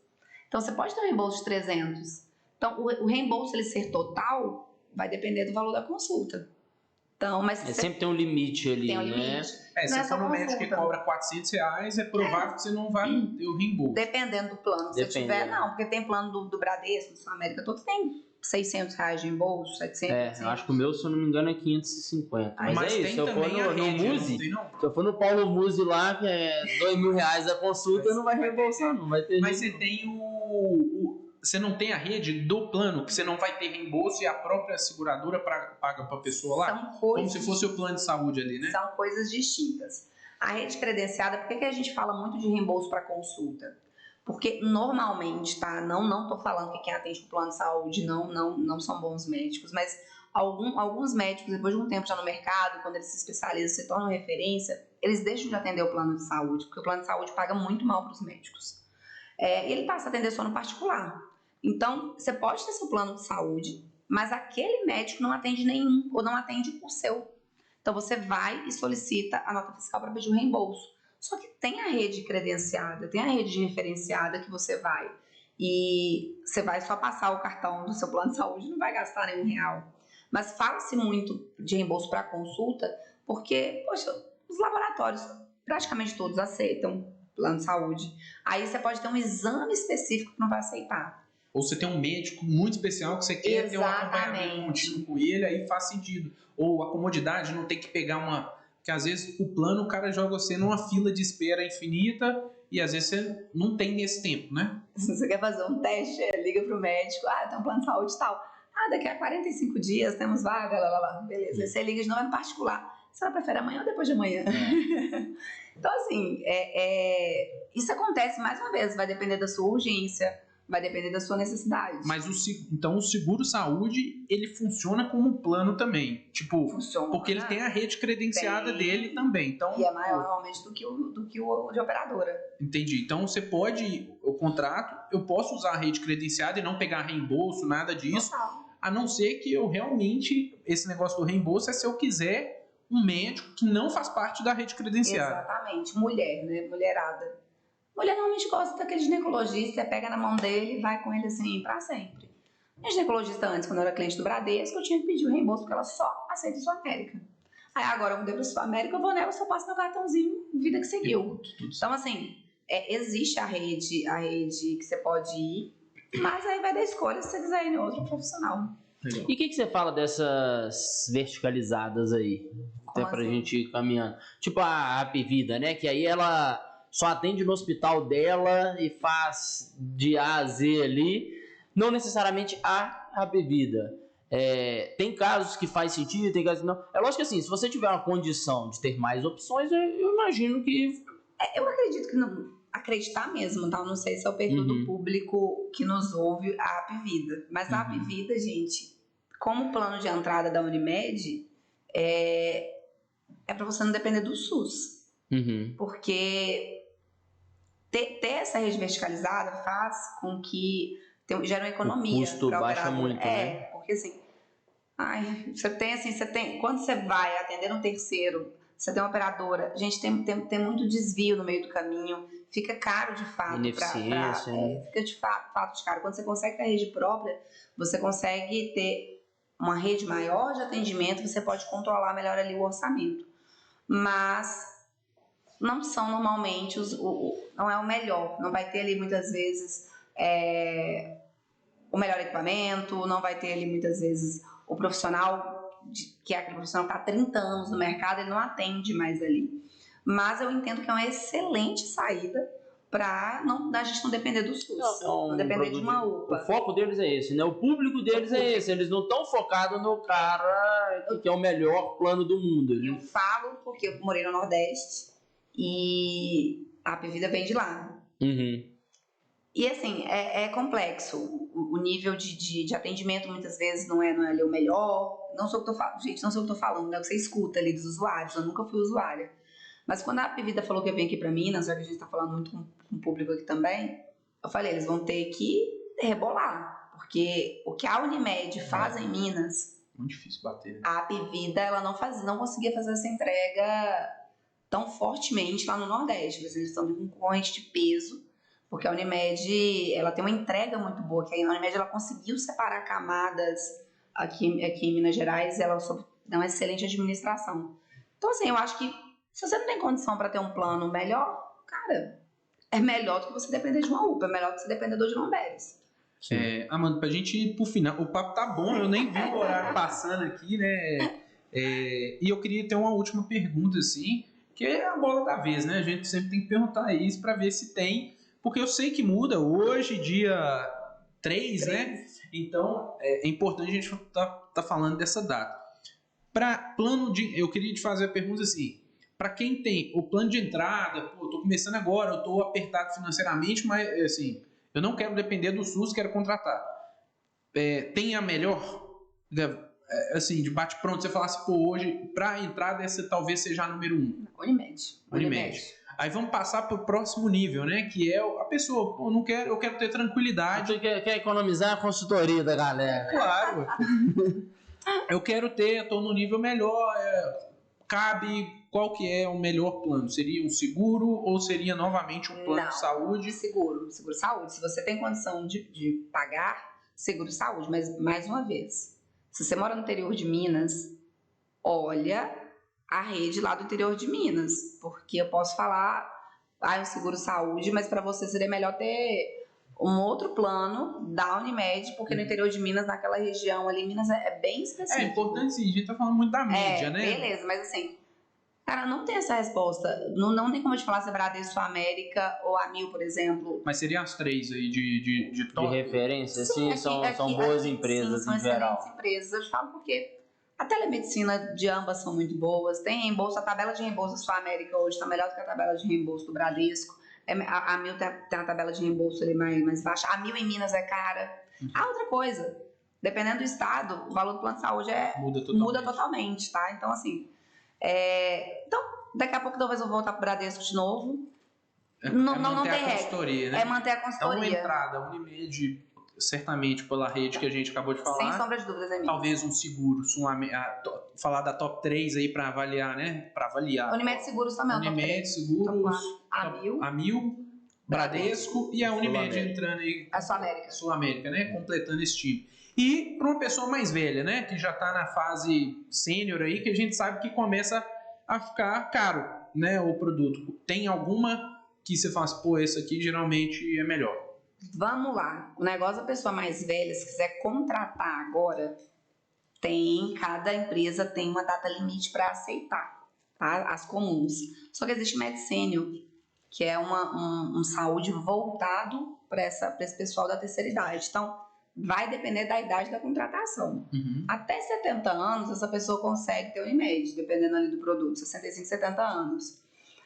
Então, você pode ter um reembolso de 300. Então, o reembolso ele ser total vai depender do valor da consulta. Então, mas sempre tem um limite ali, um né? limite. Se for no médico que cobra R$400, é provável que você não vai ter o reembolso. Dependendo do plano que você tiver, não. Porque tem plano do Bradesco, do Sul América, todos tem R$600 de reembolso, 700. Eu acho que o meu, se eu não me engano, é 550. Mas é isso, se eu for no Muzi, se eu for no Paulo Muzi lá, que é R$2.000 a consulta, não vai reembolsar, não vai ter. Mas você tem você não tem a rede do plano, que você não vai ter reembolso e a própria seguradora paga para a pessoa lá? Como se fosse o plano de saúde ali, né? São coisas distintas. A rede credenciada, por que a gente fala muito de reembolso para consulta? Porque normalmente, tá? Não tô falando que quem atende o plano de saúde não são bons médicos, mas alguns médicos, depois de um tempo já no mercado, quando eles se especializam, se tornam referência, eles deixam de atender o plano de saúde, porque o plano de saúde paga muito mal para os médicos. E ele passa a atender só no particular. Então, você pode ter seu plano de saúde, mas aquele médico não atende nenhum, ou não atende o seu. Então, você vai e solicita a nota fiscal para pedir o reembolso. Só que tem a rede credenciada, tem a rede referenciada que você vai. E você vai só passar o cartão do seu plano de saúde, não vai gastar nenhum real. Mas fala-se muito de reembolso para consulta, porque, poxa, os laboratórios, praticamente todos aceitam plano de saúde. Aí você pode ter um exame específico que não vai aceitar. Ou você tem um médico muito especial que você quer ter um acompanhamento contínuo com ele, aí faz sentido. Ou a comodidade, não tem que pegar Porque às vezes o plano, o cara joga você numa fila de espera infinita e às vezes você não tem esse tempo, né? Se você quer fazer um teste, liga pro médico, tem um plano de saúde e tal. Daqui a 45 dias temos vaga, lá. Beleza. Aí você liga de novo no particular. Você prefere amanhã ou depois de amanhã? Então, assim, isso acontece mais uma vez, vai depender da sua urgência, Vai depender da sua necessidade. Mas então o seguro-saúde, ele funciona como plano também. Tipo, Funciona, porque ele tem a rede credenciada dele também. Então, e é maior normalmente do que o de operadora. Entendi. Então você pode, o contrato, eu posso usar a rede credenciada e não pegar reembolso, nada disso. Total. A não ser que eu realmente, esse negócio do reembolso é se eu quiser um médico que não faz parte da rede credenciada. Exatamente. Mulher, né? Mulherada. Mulher normalmente gosta daquele ginecologista, pega na mão dele e vai com ele assim pra sempre. Minha ginecologista antes, quando eu era cliente do Bradesco, eu tinha que pedir o reembolso porque ela só aceita Sul América. Aí agora eu mudei pra Sul América, eu vou nela, só passo meu cartãozinho, vida que seguiu. Então assim, existe a rede que você pode ir, mas aí vai dar escolha se você quiser ir em outro profissional. Legal. E o que você fala dessas verticalizadas aí? Até pra gente ir caminhando. Tipo a Apvida, né? Que aí ela só atende no hospital dela e faz de A a Z ali, não necessariamente a Apvida. Tem casos que faz sentido, tem casos que não. É lógico que assim, se você tiver uma condição de ter mais opções, eu imagino que... Eu acredito que não... Acreditar mesmo, tá? Eu não sei se é o perfil do público que nos ouve a Apvida. Mas a Apvida, gente, como plano de entrada da Unimed, é pra você não depender do SUS. Porque ter essa rede verticalizada faz com que gera uma economia. O custo baixa muito, né? Porque assim, quando você vai atender um terceiro, você tem uma operadora, gente, tem muito desvio no meio do caminho, fica caro de fato. Ineficiência, né? Fica de fato de caro. Quando você consegue ter a rede própria, você consegue ter uma rede maior de atendimento, você pode controlar melhor ali o orçamento. Mas não são normalmente não é o melhor. Não vai ter ali muitas vezes o melhor equipamento, não vai ter ali muitas vezes o profissional, que é aquele profissional que está há 30 anos no mercado, ele não atende mais ali. Mas eu entendo que é uma excelente saída para a gente não depender do SUS, não depender de uma UPA. O foco deles é esse, né? O público deles é esse. Eles não estão focados no cara que é o melhor plano do mundo. Eu falo porque eu morei no Nordeste e a Apvida vem de lá. E assim, é complexo. O nível de atendimento muitas vezes não é ali o melhor. Não sei o que eu tô falando, gente, não sei o que eu tô falando, né? O que você escuta ali dos usuários. Eu nunca fui usuária. Mas quando a Apvida falou que ia vir aqui pra Minas, já que a gente tá falando muito com o público aqui também, eu falei, eles vão ter que rebolar. Porque o que a Unimed faz em Minas, muito difícil bater. A Apvida, ela não conseguia fazer essa entrega tão fortemente lá no Nordeste. Eles estão com um concorrente de peso, porque a Unimed, ela tem uma entrega muito boa, que a Unimed ela conseguiu separar camadas aqui em Minas Gerais, ela dá uma excelente administração. Então assim, eu acho que se você não tem condição para ter um plano melhor, cara, é melhor do que você depender de uma UPA, é melhor do que você depender do Odilon-Beres. Amanda, pra gente ir pro final, o papo tá bom, eu nem vi o horário passando aqui, né? E eu queria ter uma última pergunta, assim, que é a bola da vez, né? A gente sempre tem que perguntar isso pra ver se tem, porque eu sei que muda hoje, dia 3, né? Então é importante a gente tá falando dessa data. Para plano eu queria te fazer a pergunta assim. Para quem tem o plano de entrada, pô, tô começando agora, eu tô apertado financeiramente, mas assim, eu não quero depender do SUS, quero contratar. Tem a melhor, assim, de bate-pronto, você falasse, pô, hoje, para entrada, essa talvez seja a número 1. Unimed. Aí vamos passar pro próximo nível, né? Que é a pessoa, pô, eu quero ter tranquilidade. Você quer economizar a consultoria da galera. Claro. Eu tô no nível melhor, cabe... Qual que é o melhor plano? Seria um seguro ou seria novamente um plano de saúde? Seguro saúde. Se você tem condição de pagar, seguro saúde. Mas, mais uma vez, se você mora no interior de Minas, olha a rede lá do interior de Minas. Porque eu posso falar, um seguro saúde, mas para você seria melhor ter um outro plano da Unimed, porque no interior de Minas, naquela região ali, Minas é bem específico. É importante sim, a gente tá falando muito da média, né? Beleza, mas assim... Cara, não tem essa resposta. Não tem como eu te falar se é Bradesco, América ou a Mil, por exemplo. Mas seriam as 3 aí de top? De referência, sim, são boas empresas sim, em geral. São excelentes empresas. Eu te falo porque a telemedicina de ambas são muito boas. Tem reembolso, a tabela de reembolso da sua América hoje está melhor do que a tabela de reembolso do Bradesco. A Mil tem uma tabela de reembolso ali mais baixa. A Mil em Minas é cara. Outra coisa, dependendo do estado, o valor do plano de saúde muda totalmente, tá? Então, assim, então, daqui a pouco talvez eu voltar pro Bradesco de novo. Não tem regra. Né? É manter a consultoria. Então, uma entrada, Unimed, certamente pela rede que a gente acabou de falar. Sem sombra de dúvidas, Emílio. Talvez um seguro, falar da top 3 aí para avaliar, né? Para avaliar. Unimed Seguros também. Unimed Seguros, a Mil, Bradesco e a Unimed entrando aí. A Sul-América. Sul-América, né? Completando esse time. E para uma pessoa mais velha, né? Que já está na fase sênior aí, que a gente sabe que começa a ficar caro, né? O produto. Tem alguma que você faz, esse aqui geralmente é melhor? Vamos lá. O negócio da pessoa mais velha, se quiser contratar agora, cada empresa tem uma data limite para aceitar, tá? As comuns. Só que existe Med Senior, que é um saúde voltado para esse pessoal da terceira idade. Então, vai depender da idade da contratação. Até 70 anos, essa pessoa consegue ter o Unimed, dependendo ali do produto, 65, 70 anos.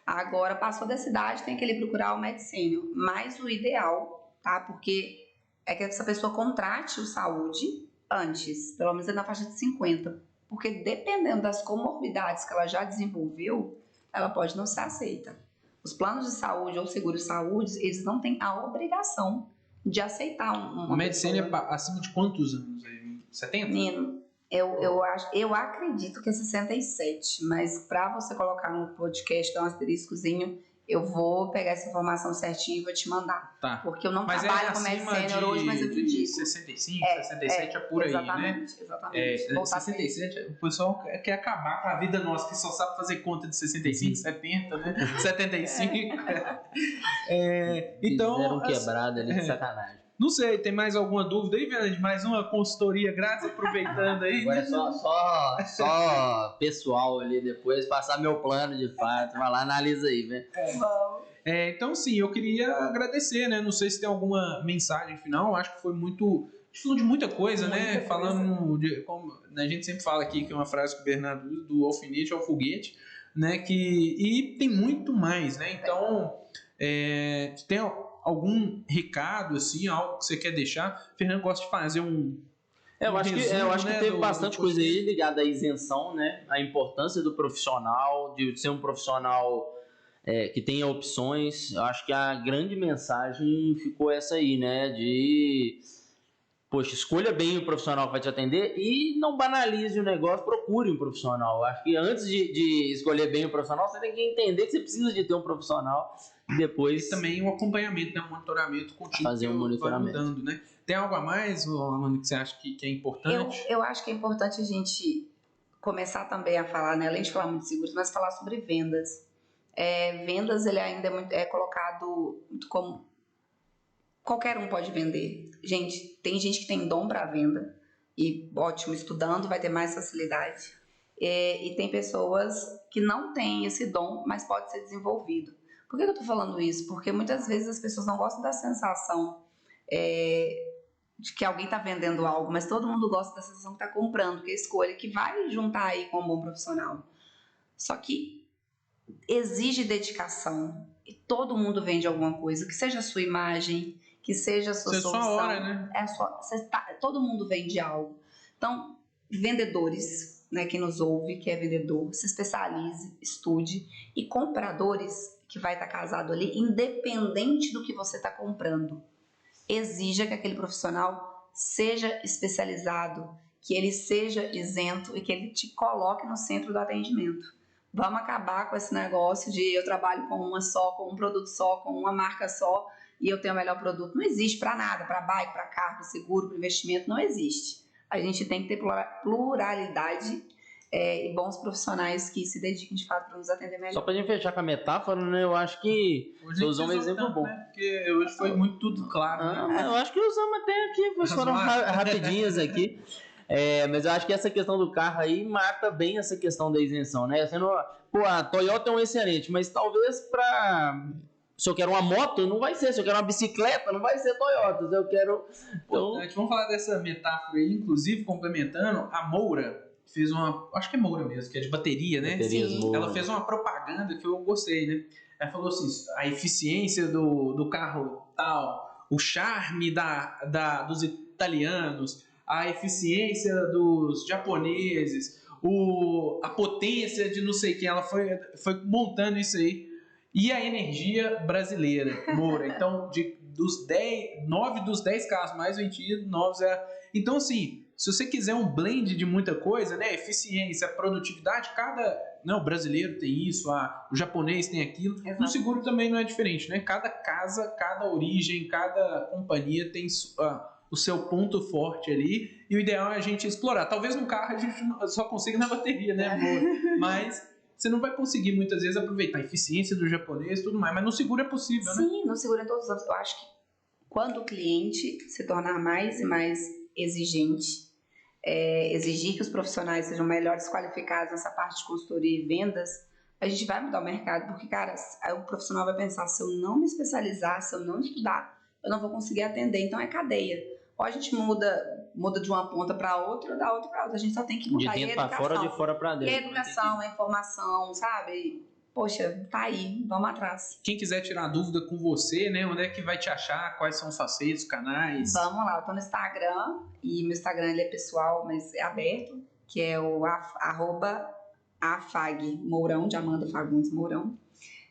Agora, passou dessa idade, tem que ele procurar o Med Senior. Mas o ideal, tá? Porque é que essa pessoa contrate o saúde antes, pelo menos na faixa de 50. Porque dependendo das comorbidades que ela já desenvolveu, ela pode não ser aceita. Os planos de saúde ou seguros de saúde, eles não têm a obrigação de aceitar uma medicina é acima de quantos anos? 70? Menino, eu acredito que é 67, mas para você colocar no podcast, dar um asteriscozinho, eu vou pegar essa informação certinho e vou te mandar. Tá. Porque eu não trabalho com medicina hoje, mas eu te digo. 65, 67 é por aí, né? Exatamente. 67, o pessoal quer acabar com a vida nossa, que só sabe fazer conta de 65, 70, né? 75. Então, fizeram quebrada ali de sacanagem. Não sei, tem mais alguma dúvida aí, Fernando? Mais uma consultoria grátis, aproveitando aí. Agora é só pessoal ali, depois passar meu plano de fato, vai lá, analisa aí, né? Então, sim, eu queria agradecer, né? Não sei se tem alguma mensagem final, acho que foi muito... A gente falou de muita coisa, né? Falando de... Como a gente sempre fala aqui, que é uma frase que o Bernardo usa, do alfinete ao foguete, né? E tem muito mais, né? Então, tem algum recado, assim, algo que você quer deixar? O Fernando gosta de fazer eu acho que teve bastante coisa aí ligada à isenção, né? A importância do profissional, de ser um profissional que tenha opções. Eu acho que a grande mensagem ficou essa aí, né? Poxa, escolha bem o profissional que vai te atender e não banalize o negócio, procure um profissional. Eu acho que antes de escolher bem o profissional, você tem que entender que você precisa de ter um profissional e depois... E também um acompanhamento, né? Um monitoramento contínuo. Fazer um monitoramento. Mudando, né? Tem algo a mais, Amanda, que você acha que é importante? Eu acho que é importante a gente começar também a falar, né? Além de falar muito de seguros, mas falar sobre vendas. Vendas, ele ainda é colocado como... Qualquer um pode vender. Gente, tem gente que tem dom para venda e, ótimo, estudando vai ter mais facilidade. E tem pessoas que não têm esse dom, mas pode ser desenvolvido. Por que eu estou falando isso? Porque muitas vezes as pessoas não gostam da sensação de que alguém está vendendo algo, mas todo mundo gosta da sensação que está comprando, que é a escolha que vai juntar aí com um bom profissional. Só que exige dedicação e todo mundo vende alguma coisa, que seja a sua imagem, que seja a sua solução. Sua hora, né? Todo mundo vende algo. Então, vendedores, né, quem nos ouve, que é vendedor, se especialize, estude. E compradores, que vai estar casado ali, independente do que você está comprando, exija que aquele profissional seja especializado, que ele seja isento e que ele te coloque no centro do atendimento. Vamos acabar com esse negócio de eu trabalho com uma só, com um produto só, com uma marca só e eu tenho o melhor produto. Não existe para nada, para bike, para carro, para seguro, para investimento, não existe. A gente tem que ter pluralidade e bons profissionais que se dediquem de fato para nos atender melhor. Só para a gente fechar com a metáfora, né? Eu acho que você usou um exemplo bom. Né? Porque hoje foi muito tudo claro. Né? Eu acho que usamos até aqui, foram rapidinhas aqui. Mas eu acho que essa questão do carro aí mata bem essa questão da isenção, né? A Toyota é um excelente, mas talvez se eu quero uma moto, não vai ser. Se eu quero uma bicicleta, não vai ser Toyota. Se eu quero... Vamos falar dessa metáfora aí, inclusive complementando, a Moura, fez uma, acho que é Moura mesmo, que é de bateria, né? Baterias Sim. Moura. Ela fez uma propaganda que eu gostei, né? Ela falou assim, a eficiência do carro tal, o charme dos italianos, a eficiência dos japoneses, a potência de não sei quem, ela foi montando isso aí. E a energia brasileira, Moura. Então, dos 9 dos 10 carros mais vendidos, 9 é... Então, assim, se você quiser um blend de muita coisa, né? Eficiência, produtividade, Não, o brasileiro tem isso, o japonês tem aquilo. Exato. No seguro também não é diferente, né? Cada casa, cada origem, cada companhia tem o seu ponto forte ali. E o ideal é a gente explorar. Talvez no carro a gente só consiga na bateria, né, amor? Mas você não vai conseguir muitas vezes aproveitar a eficiência do japonês e tudo mais. Mas no seguro é possível, né? Sim, no seguro em todos os anos. Eu acho que quando o cliente se tornar mais e mais exigente, exigir que os profissionais sejam melhores qualificados nessa parte de consultoria e vendas, a gente vai mudar o mercado, porque, cara, aí o profissional vai pensar, se eu não me especializar, se eu não estudar, eu não vou conseguir atender, então é cadeia. Ou a gente muda de uma ponta para outra, da outra para outra, a gente só tem que mudar. De dentro para fora, de fora para E a dentro. educação, a informação, sabe? Poxa, tá aí, vamos atrás. Quem quiser tirar dúvida com você, né? Onde é que vai te achar? Quais são os facetos, canais? Vamos lá, eu tô no Instagram, e meu Instagram ele é pessoal, mas é aberto, que é o @afag Mourão, de Amanda Fagundes Mourão.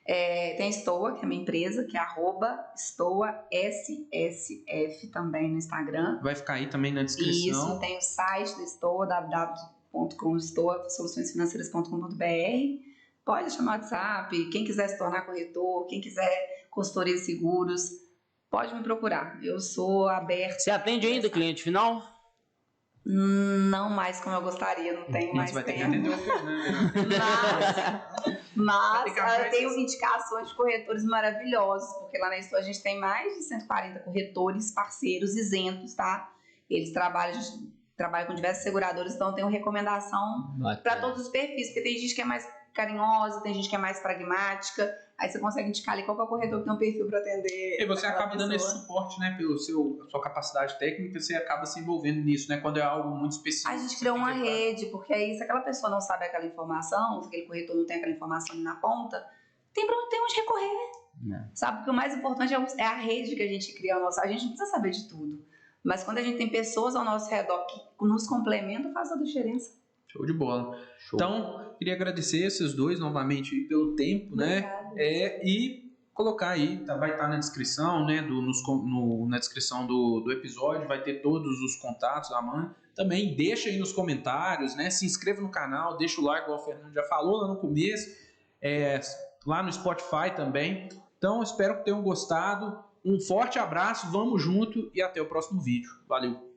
Tem a Stoa, que é a minha empresa, que é @StoaSSF também no Instagram. Vai ficar aí também na descrição. Isso, tem o site da Stoa, www.stoasoluçõesfinanceiras.com.br. Pode chamar no WhatsApp, quem quiser se tornar corretor, quem quiser consultoria de seguros, pode me procurar. Eu sou aberta. Você atende ainda cliente final? Não mais como eu gostaria, não tenho mais Você vai ter que tempo. atender o Fernando. Mas Vai ter eu tenho indicações de corretores maravilhosos, porque lá na Stoa a gente tem mais de 140 corretores, parceiros, isentos, tá? Eles trabalham com diversos seguradores, então eu tenho recomendação para todos os perfis, porque tem gente que é mais carinhosa, tem gente que é mais pragmática, aí você consegue indicar ali qual que é o corretor que tem um perfil para atender. E você acaba dando esse pessoa. suporte, né? Pela sua capacidade técnica, você acaba se envolvendo nisso, né? Quando é algo muito específico. A gente criou uma rede, porque aí se aquela pessoa não sabe aquela informação, se aquele corretor não tem aquela informação ali na ponta, tem onde recorrer. Sabe? Porque o mais importante é a rede que a gente cria. A gente não precisa saber de tudo. Mas quando a gente tem pessoas ao nosso redor que nos complementam, faz a diferença. Show de bola. Show. Então, queria agradecer esses dois novamente aí pelo tempo, né? E colocar aí, vai estar na descrição, né? Na descrição do episódio, vai ter todos os contatos da Amanda. Também deixa aí nos comentários, né? Se inscreva no canal, deixa o like, igual o Fernando já falou lá no começo. Lá no Spotify também. Então, espero que tenham gostado. Um forte abraço, vamos junto e até o próximo vídeo. Valeu!